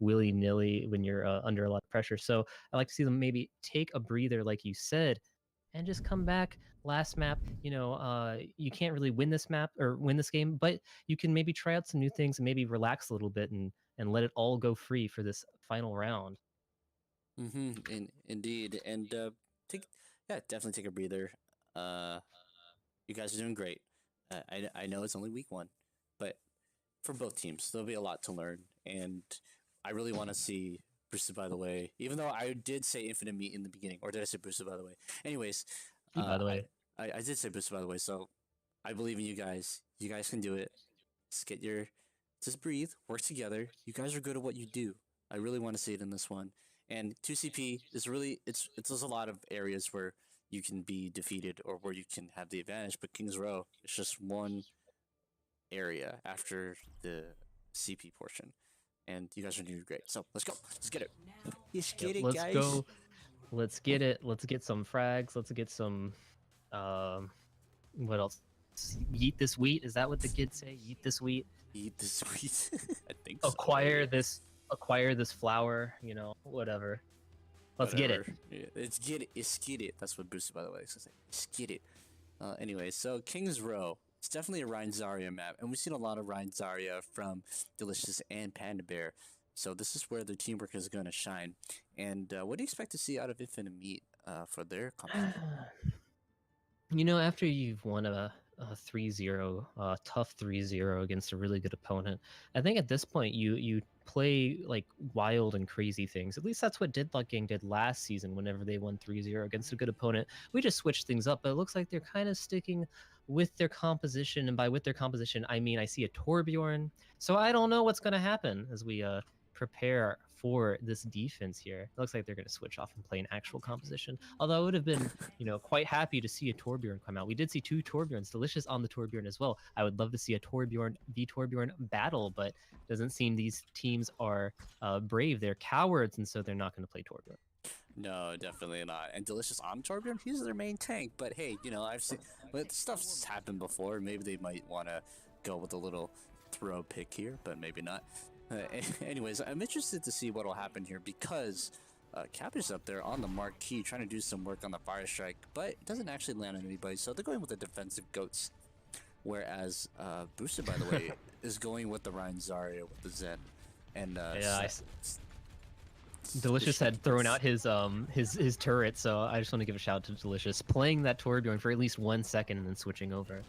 [SPEAKER 1] willy nilly when you're under a lot of pressure. So I like to see them maybe take a breather, like you said, and just come back last map. You can't really win this map or win this game, but you can maybe try out some new things and maybe relax a little bit and let it all go free for this final round.
[SPEAKER 2] Indeed, and take yeah, definitely take a breather. Uh, you guys are doing great. I know it's only week one, but for both teams, there'll be a lot to learn, and I really want to see Boosted, by the way. Even though I did say Infinite Meat in the beginning, or did I say Boosted, by the way? Anyways,
[SPEAKER 1] By the
[SPEAKER 2] I,
[SPEAKER 1] way,
[SPEAKER 2] I did say Boosted, by the way. So I believe in you guys. You guys can do it. Just breathe, work together. You guys are good at what you do. I really want to see it in this one. And 2CP is really there's a lot of areas where you can be defeated or where you can have the advantage, but Kings Row is just one area after the CP portion. And you guys are doing great. So let's go. Let's get it. Let's
[SPEAKER 1] yep,
[SPEAKER 2] get it,
[SPEAKER 1] let's
[SPEAKER 2] guys.
[SPEAKER 1] go. Let's get it. Let's get some frags. Let's get some um what else? Yeet this wheat. Is that what the kids say? Yeet this wheat.
[SPEAKER 2] Eat the sweet. I think so.
[SPEAKER 1] Acquire this flower, whatever. Let's get it.
[SPEAKER 2] Whatever. Yeah, let's get it. Let's get it. That's what Boosted, by the way, is saying. Let's get it. Anyway, so King's Row. It's definitely a Ryan Zarya map, and we've seen a lot of Ryan Zarya from Delicious and Panda Bear. So this is where their teamwork is going to shine. And what do you expect to see out of Infinite Meat for their competition?
[SPEAKER 1] After you've won a 3-0, tough 3-0 against a really good opponent, I think at this point you play like wild and crazy things. At least that's what Gang did last season whenever they won 3-0 against a good opponent. We just switched things up, but it looks like they're kind of sticking with their composition. And by with their composition, I mean I see a Torbjorn. So I don't know what's going to happen as we prepare for this defense here. It looks like they're going to switch off and play an actual composition. Although I would have been, quite happy to see a Torbjorn come out. We did see two Torbjorns, Delicious on the Torbjorn as well. I would love to see a Torbjorn v Torbjorn battle, but doesn't seem these teams are brave. They're cowards, and so they're not going to play Torbjorn.
[SPEAKER 2] No, definitely not. And Delicious on Torbjorn, he's their main tank. But hey, you know, I've seen, but stuff's happened before. Maybe they might want to go with a little throw pick here, but maybe not. Anyways, I'm interested to see what will happen here because Cabbage up there on the marquee trying to do some work on the Fire Strike, but it doesn't actually land on anybody. So they're going with the defensive goats. Whereas Boosted, by the way, is going with the Ryan Zarya with the Zen. And
[SPEAKER 1] Yeah, Delicious had thrown out his turret, so I just want to give a shout out to Delicious playing that Torbjorn for at least 1 second and then switching over.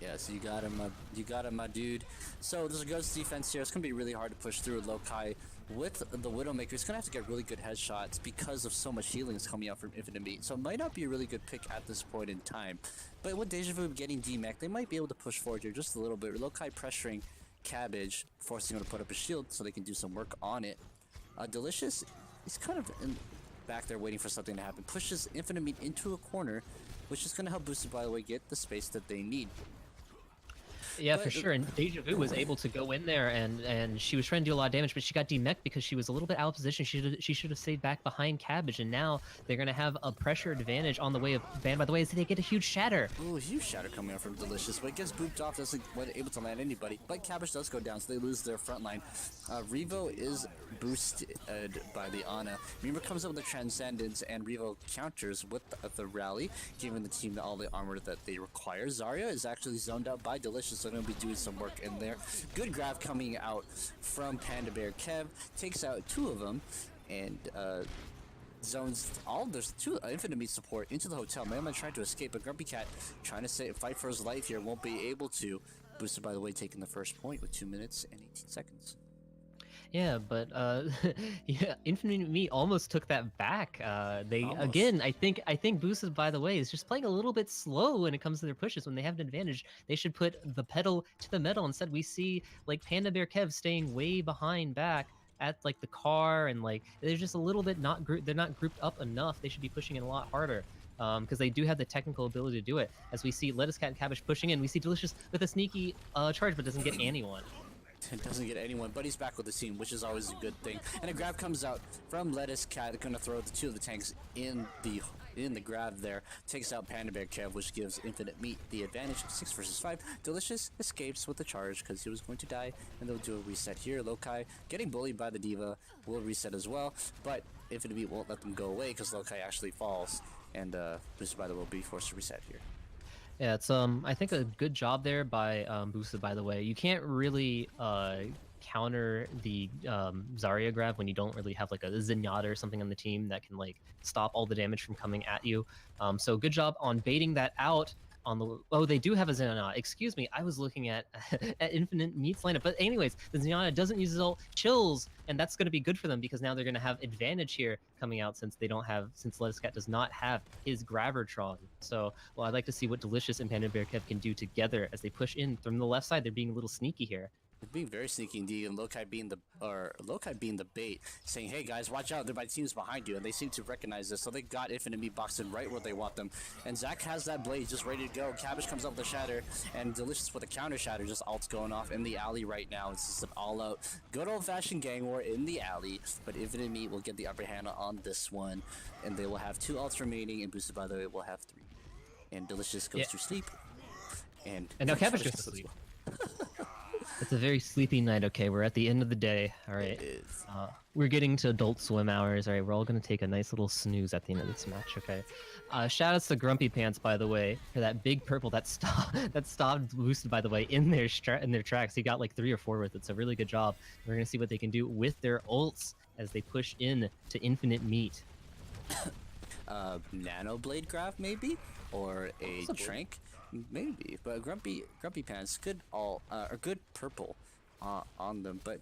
[SPEAKER 2] Yeah, so you got him, my dude. So there's a Ghost defense here. It's gonna be really hard to push through Lokai with the Widowmaker. He's gonna have to get really good headshots because of so much healing is coming out from Infinite Meat. So it might not be a really good pick at this point in time. But with Deja Vu getting DMAC, they might be able to push forward here just a little bit. Lokai pressuring Cabbage, forcing him to put up a shield so they can do some work on it. Delicious, he's kind of back there waiting for something to happen. Pushes Infinite Meat into a corner, which is gonna help Boosted, by the way, get the space that they need.
[SPEAKER 1] Yeah, for sure. And Deja Vu was able to go in there and she was trying to do a lot of damage, but she got demech because she was a little bit out of position. She should have stayed back behind Cabbage, and now they're gonna have a pressure advantage on the way of Van. By the way, is they get a huge shatter.
[SPEAKER 2] Ooh, huge shatter coming out from Delicious, but it gets booped off, doesn't able to land anybody. But Cabbage does go down, so they lose their front line. Revo is boosted by the Ana. Reaver comes up with the Transcendence, and Revo counters with the rally, giving the team all the armor that they require. Zarya is actually zoned out by Delicious, so they're going to be doing some work in there. Good grab coming out from Panda Bear Kev, takes out 2 of them, and zones all there's 2 Infinite Meat support into the hotel. Man tried to escape, but Grumpy Cat trying to fight for his life here, won't be able to. Boosted, by the way, taking the first point with 2 minutes and 18 seconds.
[SPEAKER 1] Yeah, but yeah, Infinite Meat almost took that back. They
[SPEAKER 2] Almost.
[SPEAKER 1] Again, I think Boosted, by the way, is just playing a little bit slow when it comes to their pushes. When they have an advantage, they should put the pedal to the metal. Instead, we see like Panda Bear Kev staying way behind back at like the car, and like they're just a little bit they're not grouped up enough. They should be pushing it a lot harder. Because they do have the technical ability to do it. As we see Lettuce Cat and Cabbage pushing in, we see Delicious with a sneaky charge, but doesn't get anyone.
[SPEAKER 2] It doesn't get anyone, but he's back with the team, which is always a good thing. And a grab comes out from Lettuce Cat, gonna throw the 2 of the tanks in the grab there. Takes out Panda Bear Kev, which gives Infinite Meat the advantage. 6 versus 5. Delicious escapes with the charge because he was going to die, and they'll do a reset here. Lokai getting bullied by the Diva will reset as well, but Infinite Meat won't let them go away because Lokai actually falls, and Boosted, by the way, will be forced to reset here.
[SPEAKER 1] Yeah, it's I think a good job there by Boosted, by the way. You can't really counter the Zarya grab when you don't really have like a Zenyatta or something on the team that can like stop all the damage from coming at you. So good job on baiting that out. On the they do have a Zenyatta. Excuse me, I was looking at at Infinite Meat's lineup. But anyways, the Zenyatta doesn't use his ult, chills, and that's going to be good for them because now they're going to have advantage here coming out since Lettuce Cat does not have his Gravertron. So, well, I'd like to see what Delicious and Panda Bear Kev can do together as they push in from the left side. They're being a little sneaky here.
[SPEAKER 2] They're being very sneaky indeed, and Lokai being the bait, saying, "Hey guys, watch out! My team's behind you," and they seem to recognize this, so they got Infinite Meat boxed in right where they want them. And Zach has that blade just ready to go. Cabbage comes up with a shatter, and Delicious with a counter shatter, just ults going off in the alley right now. It's just an all-out, good old-fashioned gang war in the alley. But Infinite Meat will get the upper hand on this one, and they will have 2 ults remaining. And Boosted, by the way, will have 3. And Delicious goes to sleep, and
[SPEAKER 1] now Cabbage goes to sleep. It's a very sleepy night. Okay, we're at the end of the day. All right, we're getting to Adult Swim hours. All right, we're all gonna take a nice little snooze at the end of this match. Okay, shout outs to Grumpy Pants, by the way, for that big purple that stopped Boosted, by the way, in their tracks. He got like 3 or 4 with it, so really good job. We're gonna see what they can do with their ults as they push in to Infinite Meat.
[SPEAKER 2] Nano Blade grab maybe, or a Trank. Maybe, but Grumpy Pants, good good purple on them, but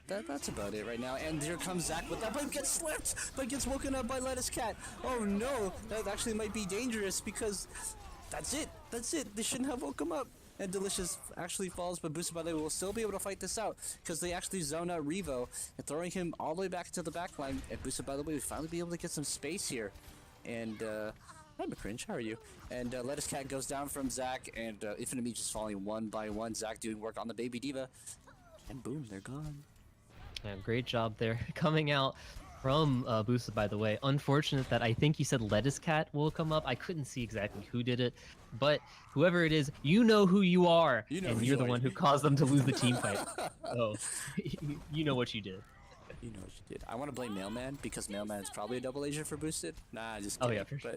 [SPEAKER 2] that's about it right now. And here comes Zach with that, but gets slipped, but gets woken up by Lettuce Cat. Oh no, that actually might be dangerous because that's it. They shouldn't have woke him up. And Delicious actually falls, but Boosted, by the way, will still be able to fight this out because they actually zone out Revo and throwing him all the way back to the back line. And Boosted, by the way, we finally be able to get some space here. And hi, McCringe, how are you? And Lettuce Cat goes down from Zach, and Infinite Meat just falling one by one. Zach doing work on the Baby Diva, and boom, they're gone.
[SPEAKER 1] Yeah, great job there coming out. from Boosted, by the way. Unfortunate that I think you said Lettuce Cat will come up. I couldn't see exactly who did it, but whoever it is, you know who you are,
[SPEAKER 2] You know
[SPEAKER 1] and
[SPEAKER 2] who
[SPEAKER 1] you're
[SPEAKER 2] you
[SPEAKER 1] the
[SPEAKER 2] are.
[SPEAKER 1] one who caused them to lose the team fight. So you know what you did.
[SPEAKER 2] You know what you did. I want to blame Mailman because Mailman is probably a double agent for Boosted. Nah, just
[SPEAKER 1] Oh
[SPEAKER 2] kidding.
[SPEAKER 1] yeah, for sure.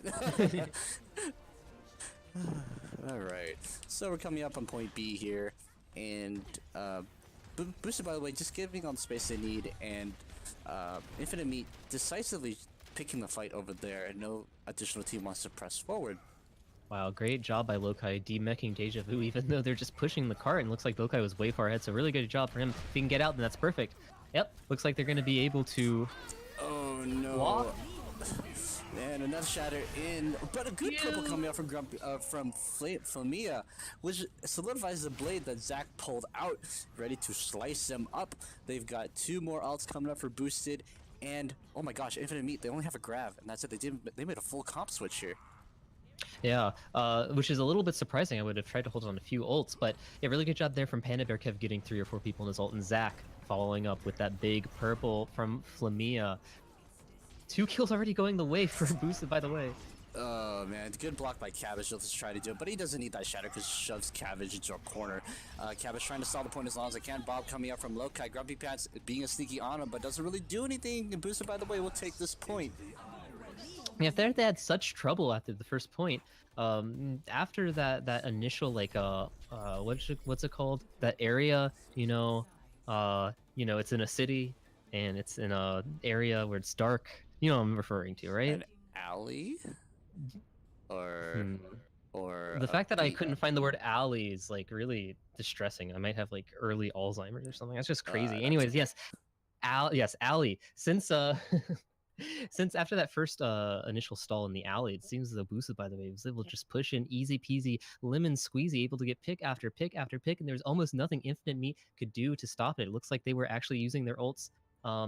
[SPEAKER 2] But all right, so we're coming up on point B here, and Boosted, by the way, just giving on the space they need, and Infinite Meat decisively picking the fight over there, and no additional team wants to press forward.
[SPEAKER 1] Wow, great job by Lokai demeching Deja Vu, even though they're just pushing the cart, and looks like Lokai was way far ahead, so really good job for him. If he can get out, then that's perfect. Yep, looks like they're going to be able to
[SPEAKER 2] Oh no.
[SPEAKER 1] walk.
[SPEAKER 2] And another shatter in, but a good purple coming out from Flamia, which solidifies the blade that Zach pulled out, ready to slice them up. They've got 2 more ults coming up for Boosted, and oh my gosh, Infinite Meat, they only have a grab, and that's it. They made a full comp switch here.
[SPEAKER 1] Yeah, which is a little bit surprising. I would have tried to hold on a few ults, but yeah, really good job there from Panda Bear Kev getting 3 or 4 people in his ult, and Zach following up with that big purple from Flamia. 2 kills already going the way for Boosted, by the way.
[SPEAKER 2] Oh man, good block by Cabbage. He'll just try to do it, but he doesn't need that shatter because he shoves Cabbage into a corner. Cabbage trying to stall the point as long as I can. Bob coming up from Lokai. Grumpy Pants being a sneaky on him, but doesn't really do anything. And Boosted, by the way, will take this point.
[SPEAKER 1] Yeah, if they had such trouble after the first point, after that initial like what's it called? That area, it's in a city and it's in a area where it's dark. You know what I'm referring to, right?
[SPEAKER 2] An alley, or
[SPEAKER 1] Hmm.
[SPEAKER 2] or
[SPEAKER 1] The fact that I
[SPEAKER 2] beat.
[SPEAKER 1] couldn't find the word alley is like really distressing. I might have like early Alzheimer's or something. That's just crazy.
[SPEAKER 2] That's
[SPEAKER 1] Anyways,
[SPEAKER 2] okay.
[SPEAKER 1] yes, alley. Since since after that first initial stall in the alley, it seems as though Boosted, by the way, was able to just push in easy peasy, lemon squeezy, able to get pick after pick after pick, and there's almost nothing Infinite Meat could do to stop it. It looks like they were actually using their ults.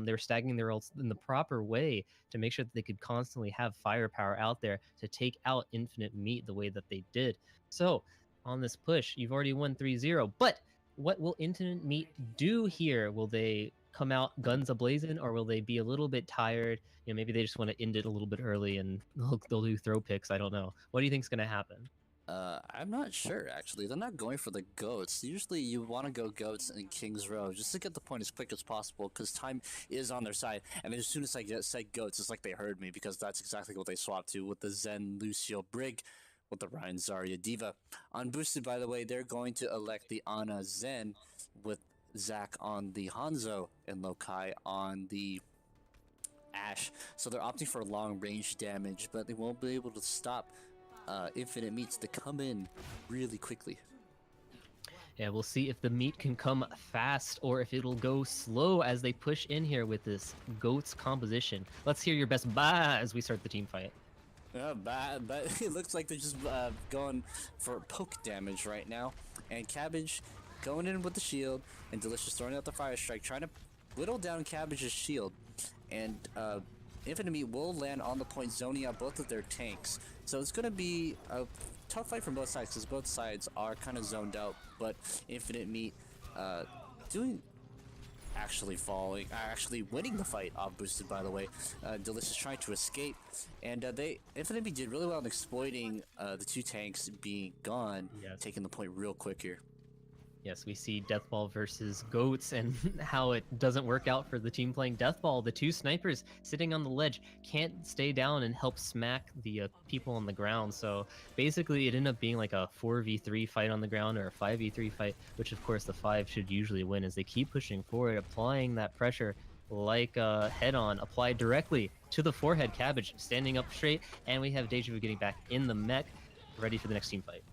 [SPEAKER 1] They were stacking their ults in the proper way to make sure that they could constantly have firepower out there to take out Infinite Meat the way that they did. So on this push, you've already won 3-0, but what will Infinite Meat do here? Will they come out guns ablazing, or will they be a little bit tired? Maybe they just want to end it a little bit early and they'll do throw picks. I don't know. What do you think's gonna happen?
[SPEAKER 2] I'm not sure actually. They're not going for the goats. Usually you want to go goats in King's Row just to get the point as quick as possible because time is on their side. And as soon as I said goats, it's like they heard me because that's exactly what they swapped to with the Zen Lucio Brig with the Ryan Zarya Diva. On Boosted, by the way, they're going to elect the Ana Zen with Zach on the Hanzo and Lokai on the Ash. So they're opting for long range damage, but they won't be able to stop Infinite Meats to come in really quickly.
[SPEAKER 1] Yeah, we'll see if the meat can come fast or if it'll go slow as they push in here with this goats composition. Let's hear your best bah as we start the team fight.
[SPEAKER 2] But it looks like they're just going for poke damage right now. And Cabbage going in with the shield, and Delicious throwing out the Fire Strike, trying to whittle down Cabbage's shield. And Infinite Meat will land on the point, zoning out both of their tanks. So it's going to be a tough fight from both sides, because both sides are kind of zoned out. But Infinite Meat actually winning the fight off Boosted, by the way. Delicious trying to escape, and Infinite Meat did really well in exploiting the 2 tanks being gone,
[SPEAKER 1] Yes.
[SPEAKER 2] taking the point real quick here.
[SPEAKER 1] Yes, we see Deathball versus Goats and how it doesn't work out for the team playing Deathball. The 2 snipers sitting on the ledge can't stay down and help smack the people on the ground. So basically it ended up being like a 4v3 fight on the ground or a 5v3 fight, which of course the 5 should usually win as they keep pushing forward, applying that pressure like head-on, applied directly to the forehead. Cabbage standing up straight, and we have Deja Vu getting back in the mech, ready for the next team fight.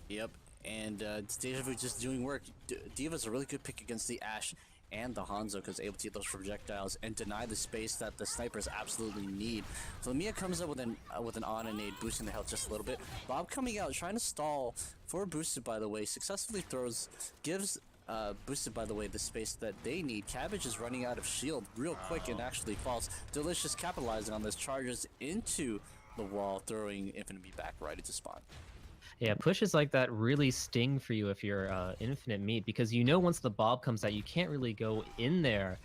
[SPEAKER 2] Yep. And Deja Vu just doing work. Diva's a really good pick against the Ash and the Hanzo because able to get those projectiles and deny the space that the snipers absolutely need. So Mia comes up with an on and nade, boosting the health just a little bit. Bob coming out, trying to stall for Boosted, by the way, successfully gives Boosted, by the way, the space that they need. Cabbage is running out of shield real quick and actually falls. Delicious capitalizing on this, charges into the wall, throwing Infinite Meat back right into spawn.
[SPEAKER 1] Yeah, pushes like that really sting for you if you're Infinite Meat, because once the Bob comes out, you can't really go in there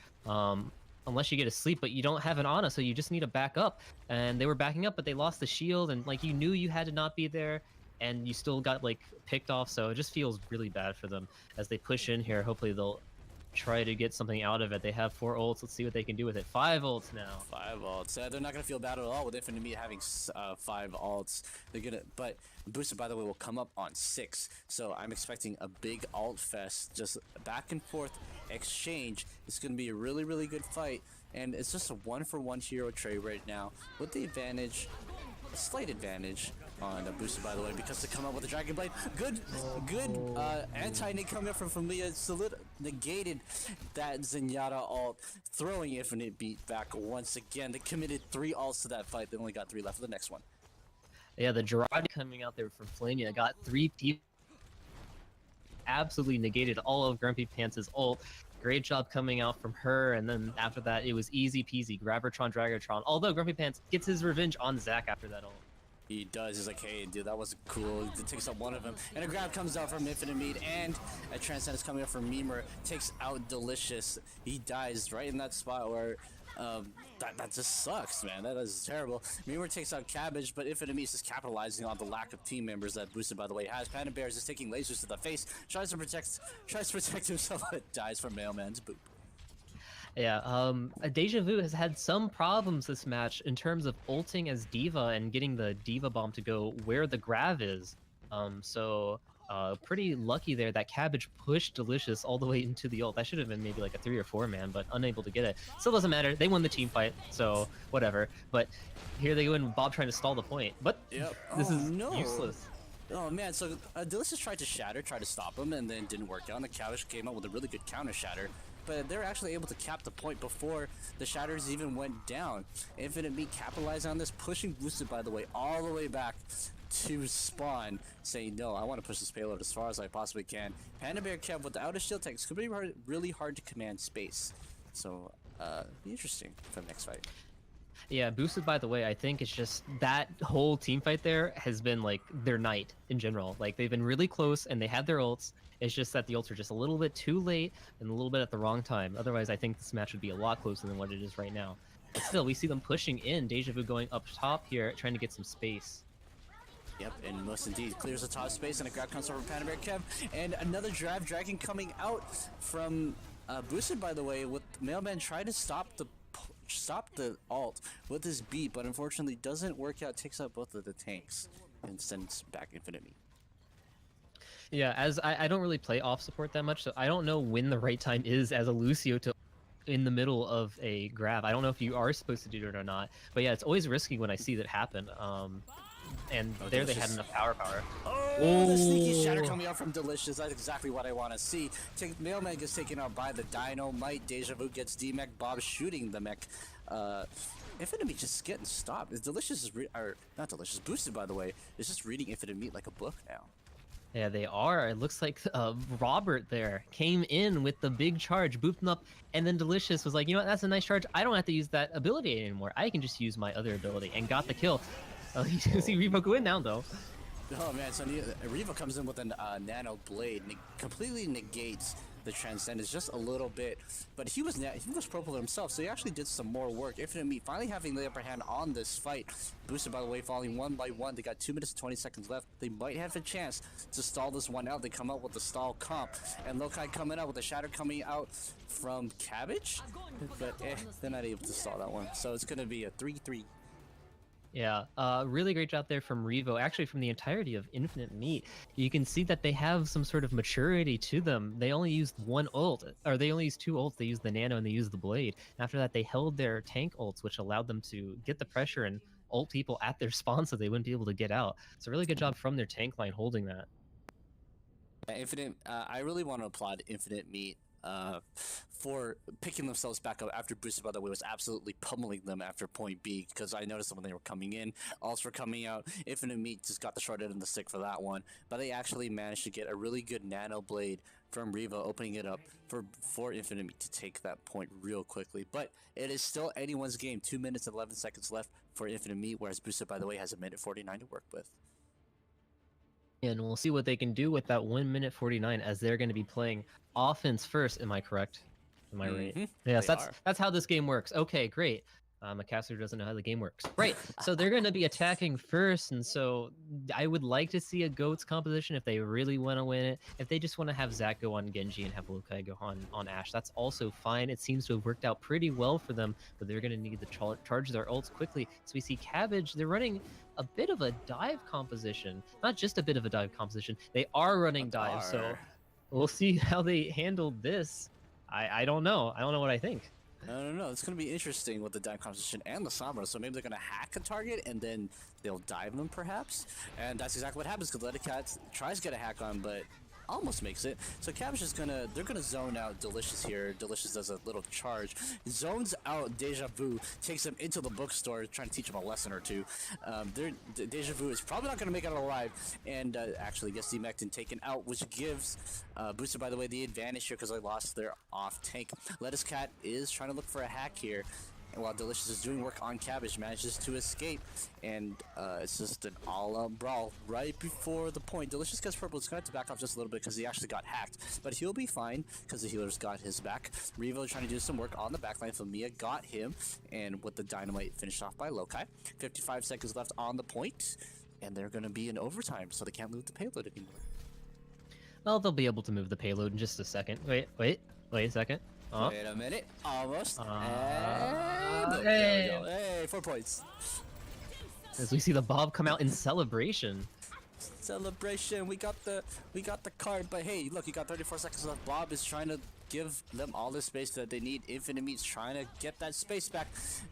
[SPEAKER 1] unless you get a sleep, but you don't have an Ana, so you just need to back up. And they were backing up, but they lost the shield, and like you knew you had to not be there, and you still got like picked off. So it just feels really bad for them as they push in here. Hopefully they'll try to get something out of it. They have 4 ults. Let's see what they can do with it. 5 ults now.
[SPEAKER 2] 5 ults. They're not gonna feel bad at all with Infinite Meat having 5 ults. They're gonna, but Booster, by the way, will come up on 6. So I'm expecting a big ult fest, just back and forth exchange. It's gonna be a really, really good fight, and it's just a 1-for-1 hero trade right now with the advantage, a slight advantage on the Booster, by the way, because they come up with the Dragon Blade. Good anti-nick coming up from Familia, negated that Zenyatta ult, throwing Infinite Beat back once again. They committed 3 ults to that fight. They only got 3 left for the next one.
[SPEAKER 1] Yeah, the Dorado coming out there from Flamia got 3 people. Absolutely negated all of Grumpy Pants' ult. Great job coming out from her, and then after that, it was easy peasy. Grabbertron, Dragatron. Although Grumpy Pants gets his revenge on Zac after that ult.
[SPEAKER 2] He does. He's like, hey, dude, that was cool. He takes out one of them. And a grab comes out from Infinite Meat. And a Transcendence coming up from Memer. Takes out Delicious. He dies right in that spot where... that just sucks, man. That is terrible. Memer takes out Cabbage, but Infinite Meat is just capitalizing on the lack of team members that Boosted, by the way, has. Panda Bear is just taking lasers to the face. Tries to protect himself, but dies from Mailman's boop.
[SPEAKER 1] Yeah, Deja Vu has had some problems this match in terms of ulting as D.Va and getting the D.Va bomb to go where the Grav is. Pretty lucky there that Cabbage pushed Delicious all the way into the ult. That should have been maybe like a 3 or 4 man, but unable to get it. Still doesn't matter. They won the team fight, so whatever. But here they go in, Bob trying to stall the point. But
[SPEAKER 2] yep.
[SPEAKER 1] This is useless.
[SPEAKER 2] Oh man, so Delicious tried to stop him, and then didn't work out. And the Cabbage came out with a really good counter shatter. But they're actually able to cap the point before the shatters even went down. Infinite Meat capitalized on this, pushing Boosted, by the way, all the way back to spawn, saying, no, I want to push this payload as far as I possibly can. Panda Bear Kev without a shield tank, it's going to be really hard to command space. So, be interesting for the next fight.
[SPEAKER 1] Yeah, Boosted, by the way, I think it's just that whole team fight there has been like their night in general. Like they've been really close and they had their ults. It's just that the ults are just a little bit too late and a little bit at the wrong time. Otherwise, I think this match would be a lot closer than what it is right now. But still, we see them pushing in. Deja Vu going up top here, trying to get some space.
[SPEAKER 2] Yep, and most indeed clears the top space, and a grab comes over from Panda Bear Kev, and another Dragon coming out from Boosted, by the way, with Mailman trying to stop the ult with his beat, but unfortunately doesn't work out. Takes out both of the tanks and sends back Infinite Meat.
[SPEAKER 1] Yeah, as I don't really play off support that much, so I don't know when the right time is as a Lucio to in the middle of a grab. I don't know if you are supposed to do it or not, but yeah, it's always risky when I see that happen. And there they had enough power.
[SPEAKER 2] Oh, the sneaky shatter coming out from Delicious. That's exactly what I want to see. Mailman gets taken out by the Dynamite. Deja Vu gets D-Mech. Bob shooting the mech. Infinite Meat just getting stopped. Not Delicious. Boosted, by the way, is just reading Infinite Meat like a book now.
[SPEAKER 1] Yeah, they are. It looks like Robert there came in with the big charge, booped them up, and then Delicious was like, you know what, that's a nice charge. I don't have to use that ability anymore. I can just use my other ability, and got the kill. You see Revo go in now, though.
[SPEAKER 2] Oh man, so Revo comes in with a Nano Blade, completely negates the Transcendence just a little bit, but he was purple himself, so he actually did some more work. Infinite Meat finally having the upper hand on this fight. Boosted, by the way, falling 1 by 1. They got 2 minutes and 20 seconds left. They might have a chance to stall this one out. They come out with the stall comp, and Lokai coming out with the shatter coming out from Cabbage, but they're not able to stall that one. So it's gonna be a 3-3.
[SPEAKER 1] Yeah, really great job there from Revo, actually from the entirety of Infinite Meat. You can see that they have some sort of maturity to them. They only used 1 ult, or they only used 2 ults. They used the Nano and they used the Blade. After that, they held their tank ults, which allowed them to get the pressure and ult people at their spawn so they wouldn't be able to get out. So really good job from their tank line holding that.
[SPEAKER 2] Infinite, I really want to applaud Infinite Meat for picking themselves back up after Boosted, by the way, was absolutely pummeling them after point B, because I noticed when they were coming in, ults were coming out. Infinite Meat just got the short end of the stick for that one, but they actually managed to get a really good Nano Blade from Revo, opening it up for Infinite Meat to take that point real quickly. But it is still anyone's game. 2 minutes and 11 seconds left for Infinite Meat, whereas Boosted, by the way, has 1:49 to work with.
[SPEAKER 1] And we'll see what they can do with that 1:49 as they're going to be playing offense first. Am I correct? Am I right?
[SPEAKER 2] Mm-hmm.
[SPEAKER 1] Yes,
[SPEAKER 2] They are.
[SPEAKER 1] that's how this game works. Okay, great. A caster doesn't know how the game works. Right. So they're going to be attacking first, and so I would like to see a goats composition if they really want to win it. If they just want to have Zac go on Genji and have Lokai go on Ashe, that's also fine. It seems to have worked out pretty well for them, but they're going to need to charge their ults quickly. So we see Cabbage. They're running a bit of a dive composition, not just a bit of a dive composition. They are running dives. So we'll see how they handle this. I don't know. I don't know what I think.
[SPEAKER 2] I don't know. It's going to be interesting with the dive composition and the Sombra. So maybe they're going to hack a target and then they'll dive them perhaps. And that's exactly what happens because Cat tries to get a hack on, but almost makes it. So Cabbage is they're gonna zone out Delicious here. Delicious does a little charge, zones out Deja Vu, takes him into the bookstore, trying to teach him a lesson or two. Deja Vu is probably not gonna make it out alive, and actually gets Demectin taken out, which gives Booster, by the way, the advantage here because they lost their off tank. Lettuce Cat is trying to look for a hack here. And while Delicious is doing work on Cabbage, manages to escape, and it's just an all-out brawl right before the point. Delicious gets purple. It's going to have to back off just a little bit because he actually got hacked, but he'll be fine because the healer's got his back. Revo trying to do some work on the backline. Famia got him, and with the dynamite finished off by Lokai. 55 seconds left on the point, and they're going to be in overtime, so they can't move the payload anymore.
[SPEAKER 1] Well, they'll be able to move the payload in just a second. Wait a second.
[SPEAKER 2] Wait a minute. Almost.
[SPEAKER 1] Hey.
[SPEAKER 2] Hey, 4 points.
[SPEAKER 1] As we see the Bob come out in celebration.
[SPEAKER 2] Celebration. We got the card, but hey, look, you got 34 seconds left. Bob is trying to give them all the space that they need. Infinite Meat's trying to get that space back,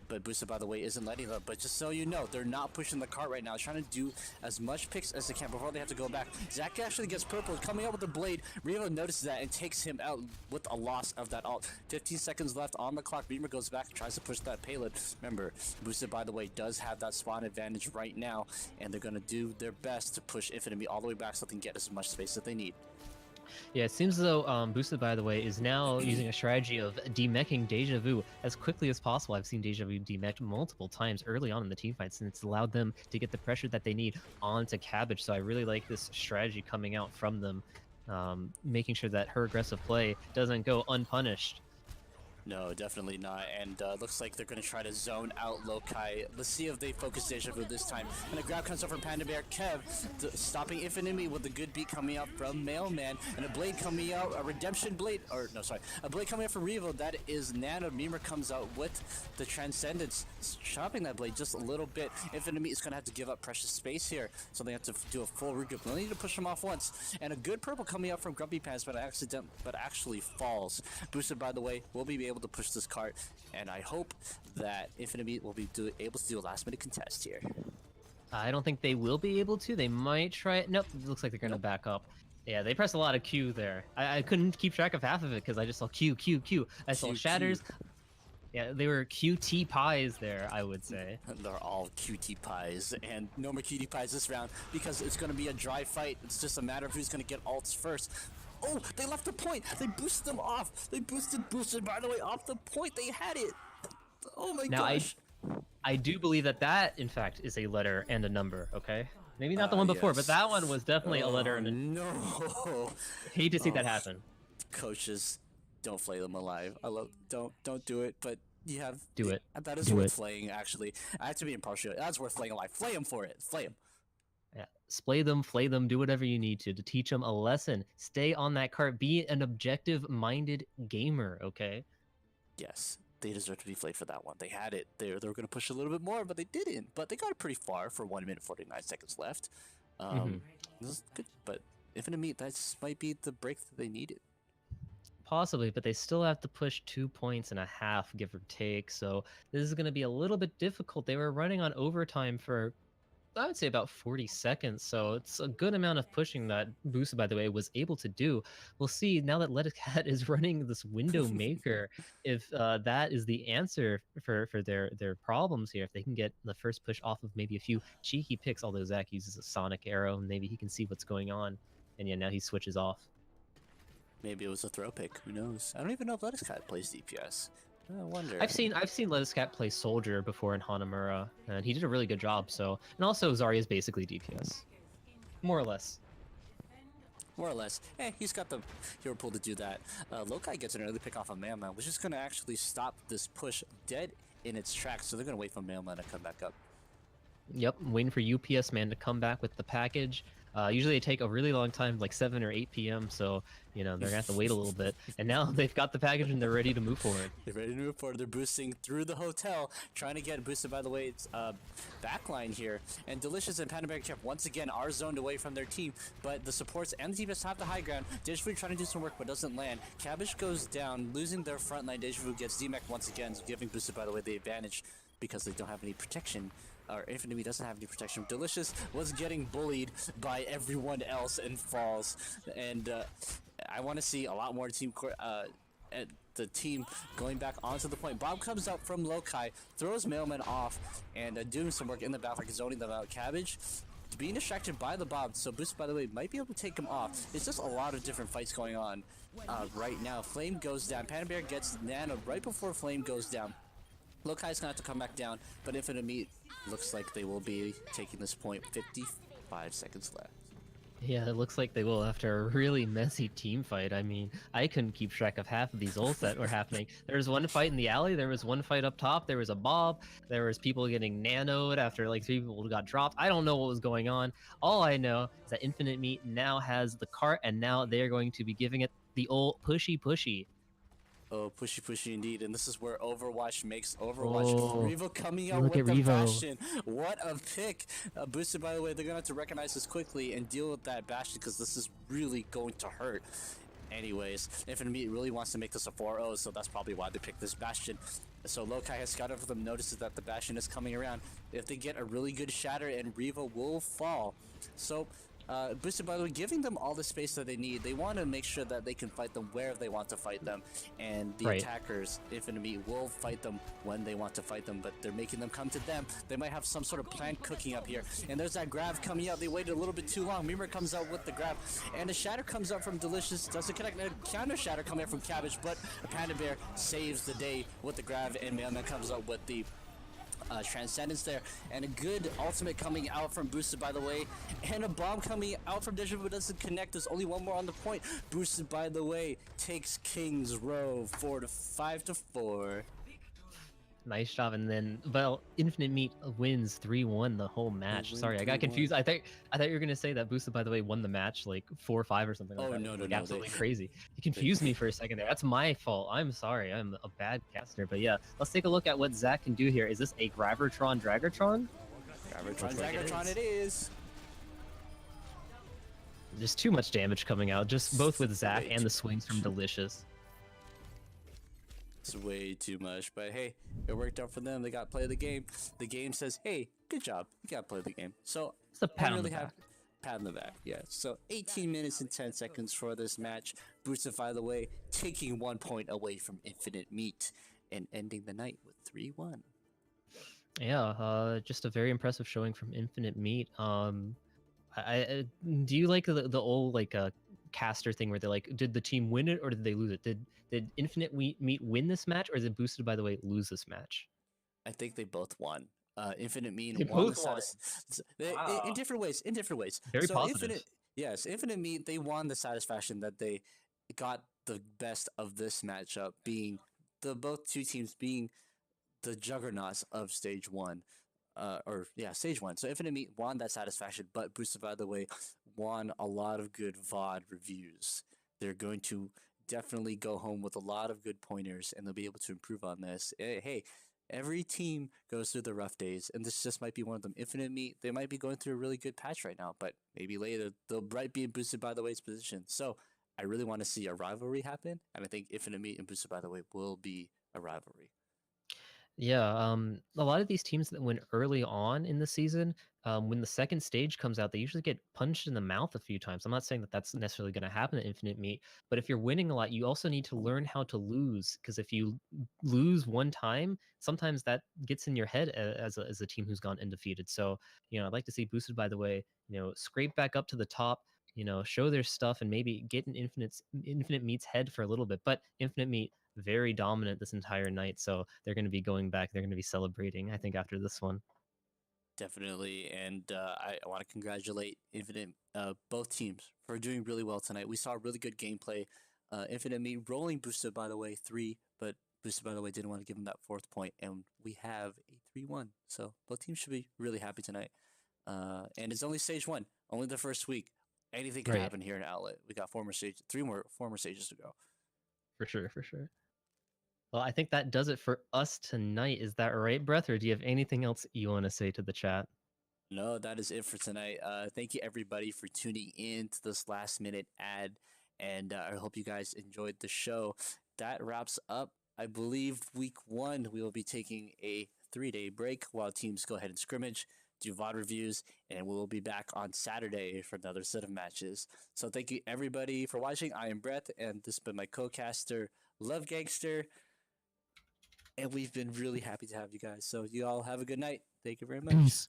[SPEAKER 2] but Booster, by the way, isn't letting them. But just so you know, they're not pushing the cart right now. They're trying to do as much picks as they can before they have to go back. Zac actually gets purple, coming out with the blade. Revo notices that and takes him out with a loss of that ult. 15 seconds left on the clock. Beamer goes back and tries to push that payload. Remember, Booster, by the way, does have that spawn advantage right now, and they're going to do their best to push Infinite Meat all the way back so they can get as much space that they need.
[SPEAKER 1] Yeah, it seems as though Boosted, by the way, is now using a strategy of demeching Deja Vu as quickly as possible. I've seen Deja Vu demech multiple times early on in the teamfights, and it's allowed them to get the pressure that they need onto Cabbage. So I really like this strategy coming out from them, making sure that her aggressive play doesn't go unpunished.
[SPEAKER 2] No, definitely not. And looks like they're going to try to zone out Lokai. Let's see if they focus Deja Vu this time. And a grab comes up from Panda Bear. Kev stopping Infinite Meat with a good beat coming out from Mailman. And a blade coming out, a redemption blade. Or, no, sorry. A blade coming out from Revo. That is Nano. Mimir comes out with the Transcendence, chopping that blade just a little bit. Infinite Meat is going to have to give up precious space here. So they have to do a full regroup. They need to push him off once. And a good purple coming out from Grumpy Pants, but actually falls. Boosted, by the way, will be able to push this cart, and I hope that Infinite Meat will be able to do a last-minute contest here.
[SPEAKER 1] I don't think they will be able to. They might try it. Nope, it looks like they're going to back up. Yeah, they pressed a lot of Q there. I couldn't keep track of half of it because I just saw Q. I saw Shatters. Yeah, they were QT pies there, I would say.
[SPEAKER 2] They're all QT pies, and no more QT pies this round because it's going to be a dry fight. It's just a matter of who's going to get ults first. Oh, they left the point. They boosted them off. They boosted, by the way, off the point. They had it. Oh my gosh.
[SPEAKER 1] I do believe that, in fact, is a letter and a number, okay? Maybe not the one before, but that one was definitely a letter and a...
[SPEAKER 2] No.
[SPEAKER 1] Hate to see that happen.
[SPEAKER 2] Coaches, don't flay them alive. Don't do it, but you have...
[SPEAKER 1] Do it.
[SPEAKER 2] That is worth flaying, actually. I have to be impartial. That's worth flaying alive. Flay them for it. Flay them.
[SPEAKER 1] Yeah, splay them, flay them, do whatever you need to teach them a lesson. Stay on that cart. Be an objective-minded gamer, okay?
[SPEAKER 2] Yes, they deserve to be flayed for that one. They had it. They were going to push a little bit more, but they didn't. But they got it pretty far for 1 minute 49 seconds left. This is good, but Infinite Meat, that might be the break that they needed.
[SPEAKER 1] Possibly, but they still have to push 2.5 points, give or take. So this is going to be a little bit difficult. They were running on overtime for... I would say about 40 seconds, so it's a good amount of pushing that Boost, by the way, was able to do. We'll see now that Cat is running this window maker, if that is the answer for their problems here. If they can get the first push off of maybe a few cheeky picks, although Zac uses a sonic arrow, and maybe he can see what's going on. And yeah, now he switches off.
[SPEAKER 2] Maybe it was a throw pick. Who knows? I don't even know if Lettuce Cat plays DPS. I wonder.
[SPEAKER 1] I've seen Lettuce Cat play Soldier before in Hanamura, and he did a really good job. So, and also Zarya is basically DPS, more or less.
[SPEAKER 2] more or less. He's got the hero pool to do that. Lokai gets an early pick off of Mailman, which is going to actually stop this push dead in its tracks, so they're going to wait for Mailman to come back up.
[SPEAKER 1] Yep, I'm waiting for UPS man to come back with the package. Usually they take a really long time, like 7 or 8 p.m. So they're gonna have to wait a little bit. And now they've got the package and they're ready to move forward.
[SPEAKER 2] They're ready to move forward. They're boosting through the hotel, trying to get boosted. By the way, it's backline here, and Delicious and Panda Chef once again are zoned away from their team. But the supports and the teammates have the high ground. Deja Vu trying to do some work, but doesn't land. Cabbage goes down, losing their front line. Deja Vu gets DMEC once again, giving boosted. By the way, the advantage because they don't have any protection. Or Infinite Meat doesn't have any protection. Delicious was getting bullied by everyone else and falls. And I want to see a lot more team the team going back onto the point. Bob comes out from Lokai, throws Mailman off, and doing some work in the back, like zoning them out. Cabbage being distracted by the Bob, so Boost, by the way, might be able to take him off. It's just a lot of different fights going on right now. Flame goes down. Panda Bear gets Nano right before Flame goes down. Lokai's gonna have to come back down, but Infinite Meat looks like they will be taking this point. 55 seconds left.
[SPEAKER 1] Yeah, it looks like they will after a really messy team fight. I mean, I couldn't keep track of half of these ults that were happening. There was one fight in the alley, there was one fight up top, there was a Bob, there was people getting nanoed after like 3 people got dropped. I don't know what was going on. All I know is that Infinite Meat now has the cart, and now they're going to be giving it the old pushy.
[SPEAKER 2] Oh, pushy indeed, and this is where Overwatch makes Overwatch.
[SPEAKER 1] Oh,
[SPEAKER 2] Revo coming out
[SPEAKER 1] look
[SPEAKER 2] with
[SPEAKER 1] at
[SPEAKER 2] the
[SPEAKER 1] Revo.
[SPEAKER 2] Bastion. What a pick! Boosted, by the way, they're gonna have to recognize this quickly and deal with that Bastion because this is really going to hurt. Anyways, Infinite Meat really wants to make this a 4-0, so that's probably why they picked this Bastion. So Lokai has scouted for them, notices that the Bastion is coming around. If they get a really good shatter, and Revo will fall. So Boosted, by the way, giving them all the space that they need. They want to make sure that they can fight them where they want to fight them, and the attackers, Infinite Meat, will fight them when they want to fight them, but they're making them come to them. They might have some sort of plan cooking up here, and there's that grab coming out. They waited a little bit too long. Mimir comes out with the grab, and a shatter comes up from Delicious. Doesn't connect. A counter shatter coming out from Cabbage, but a Panda Bear saves the day with the grab, and Mailman comes up with the Transcendence there, and a good ultimate coming out from Boosted, by the way, and a bomb coming out from Deja Vu doesn't connect. There's only one more on the point. Boosted, by the way, takes King's Row 5-4.
[SPEAKER 1] Nice job, and then Infinite Meat wins 3-1 the whole match. Sorry, I got confused. I thought you were gonna say that Boosted, by the way, won the match like 4-5 or something.
[SPEAKER 2] Oh
[SPEAKER 1] like that.
[SPEAKER 2] no,
[SPEAKER 1] Like, absolutely crazy. You confused me for a second there. That's my fault. I'm sorry. I'm a bad caster. But yeah, let's take a look at what Zach can do here. Is this a Gravertron Dragatron?
[SPEAKER 2] Dragatron it is.
[SPEAKER 1] There's too much damage coming out, just both with Zach and the swings from Delicious.
[SPEAKER 2] It's way too much, but hey, it worked out for them. They got play of the game. The game says, hey, good job. You got play of the game. So
[SPEAKER 1] it's a pat on the back.
[SPEAKER 2] Pat on the back, yeah. So 18 minutes and 10 seconds for this match. Boosted, by the way, taking 1 point away from Infinite Meat and ending the night with 3-1.
[SPEAKER 1] Yeah, just a very impressive showing from Infinite Meat. Do you like the old like caster thing where they're like, did the team win it or did they lose it? Did Infinite Meat win this match, or did Boosted, by the way, lose this match?
[SPEAKER 2] I think they both won. Infinite Meat
[SPEAKER 1] won
[SPEAKER 2] in different ways.
[SPEAKER 1] Very positive.
[SPEAKER 2] Infinite Meat, they won the satisfaction that they got the best of this matchup, being both two teams being the juggernauts of stage one. Stage one. So Infinite Meat won that satisfaction, but Boosted, by the way, won a lot of good VOD reviews. They're going to definitely go home with a lot of good pointers, and they'll be able to improve on this. Hey, every team goes through the rough days, and this just might be one of them. Infinite Meat, they might be going through a really good patch right now, but maybe later they'll be Boosted, by the way's position. So I really want to see a rivalry happen, and I think Infinite Meat and Boosted, by the way, will be a rivalry.
[SPEAKER 1] Yeah, a lot of these teams that win early on in the season, when the second stage comes out, they usually get punched in the mouth a few times. I'm not saying that that's necessarily going to happen at Infinite Meat, but if you're winning a lot, you also need to learn how to lose, because if you lose one time, sometimes that gets in your head as a team who's gone undefeated. So, I'd like to see Boosted, by the way, scrape back up to the top, show their stuff, and maybe get in Infinite Meat's head for a little bit. But Infinite Meat, very dominant this entire night, so they're going to be going back. They're going to be celebrating, I think, after this one.
[SPEAKER 2] Definitely, and I want to congratulate Infinite, both teams for doing really well tonight. We saw really good gameplay. Infinite Me rolling Boosted, by the way, 3, but Boosted, by the way, didn't want to give him that 4th point, and we have a 3-1. So both teams should be really happy tonight. And it's only stage 1, only the first week. Anything could
[SPEAKER 1] Right.
[SPEAKER 2] happen here in Outlet. We got 3 more former stages to go.
[SPEAKER 1] For sure, for sure. Well, I think that does it for us tonight. Is that right, Breth? Or do you have anything else you want to say to the chat?
[SPEAKER 2] No, that is it for tonight. Thank you everybody for tuning in to this last minute ad, and I hope you guys enjoyed the show. That wraps up, I believe, week 1. We will be taking a 3-day break while teams go ahead and scrimmage, do VOD reviews, and we will be back on Saturday for another set of matches. So thank you everybody for watching. I am Brett, and this has been my co-caster, LuvGangster, and we've been really happy to have you guys. So you all have a good night. Thank you very much.
[SPEAKER 1] Peace.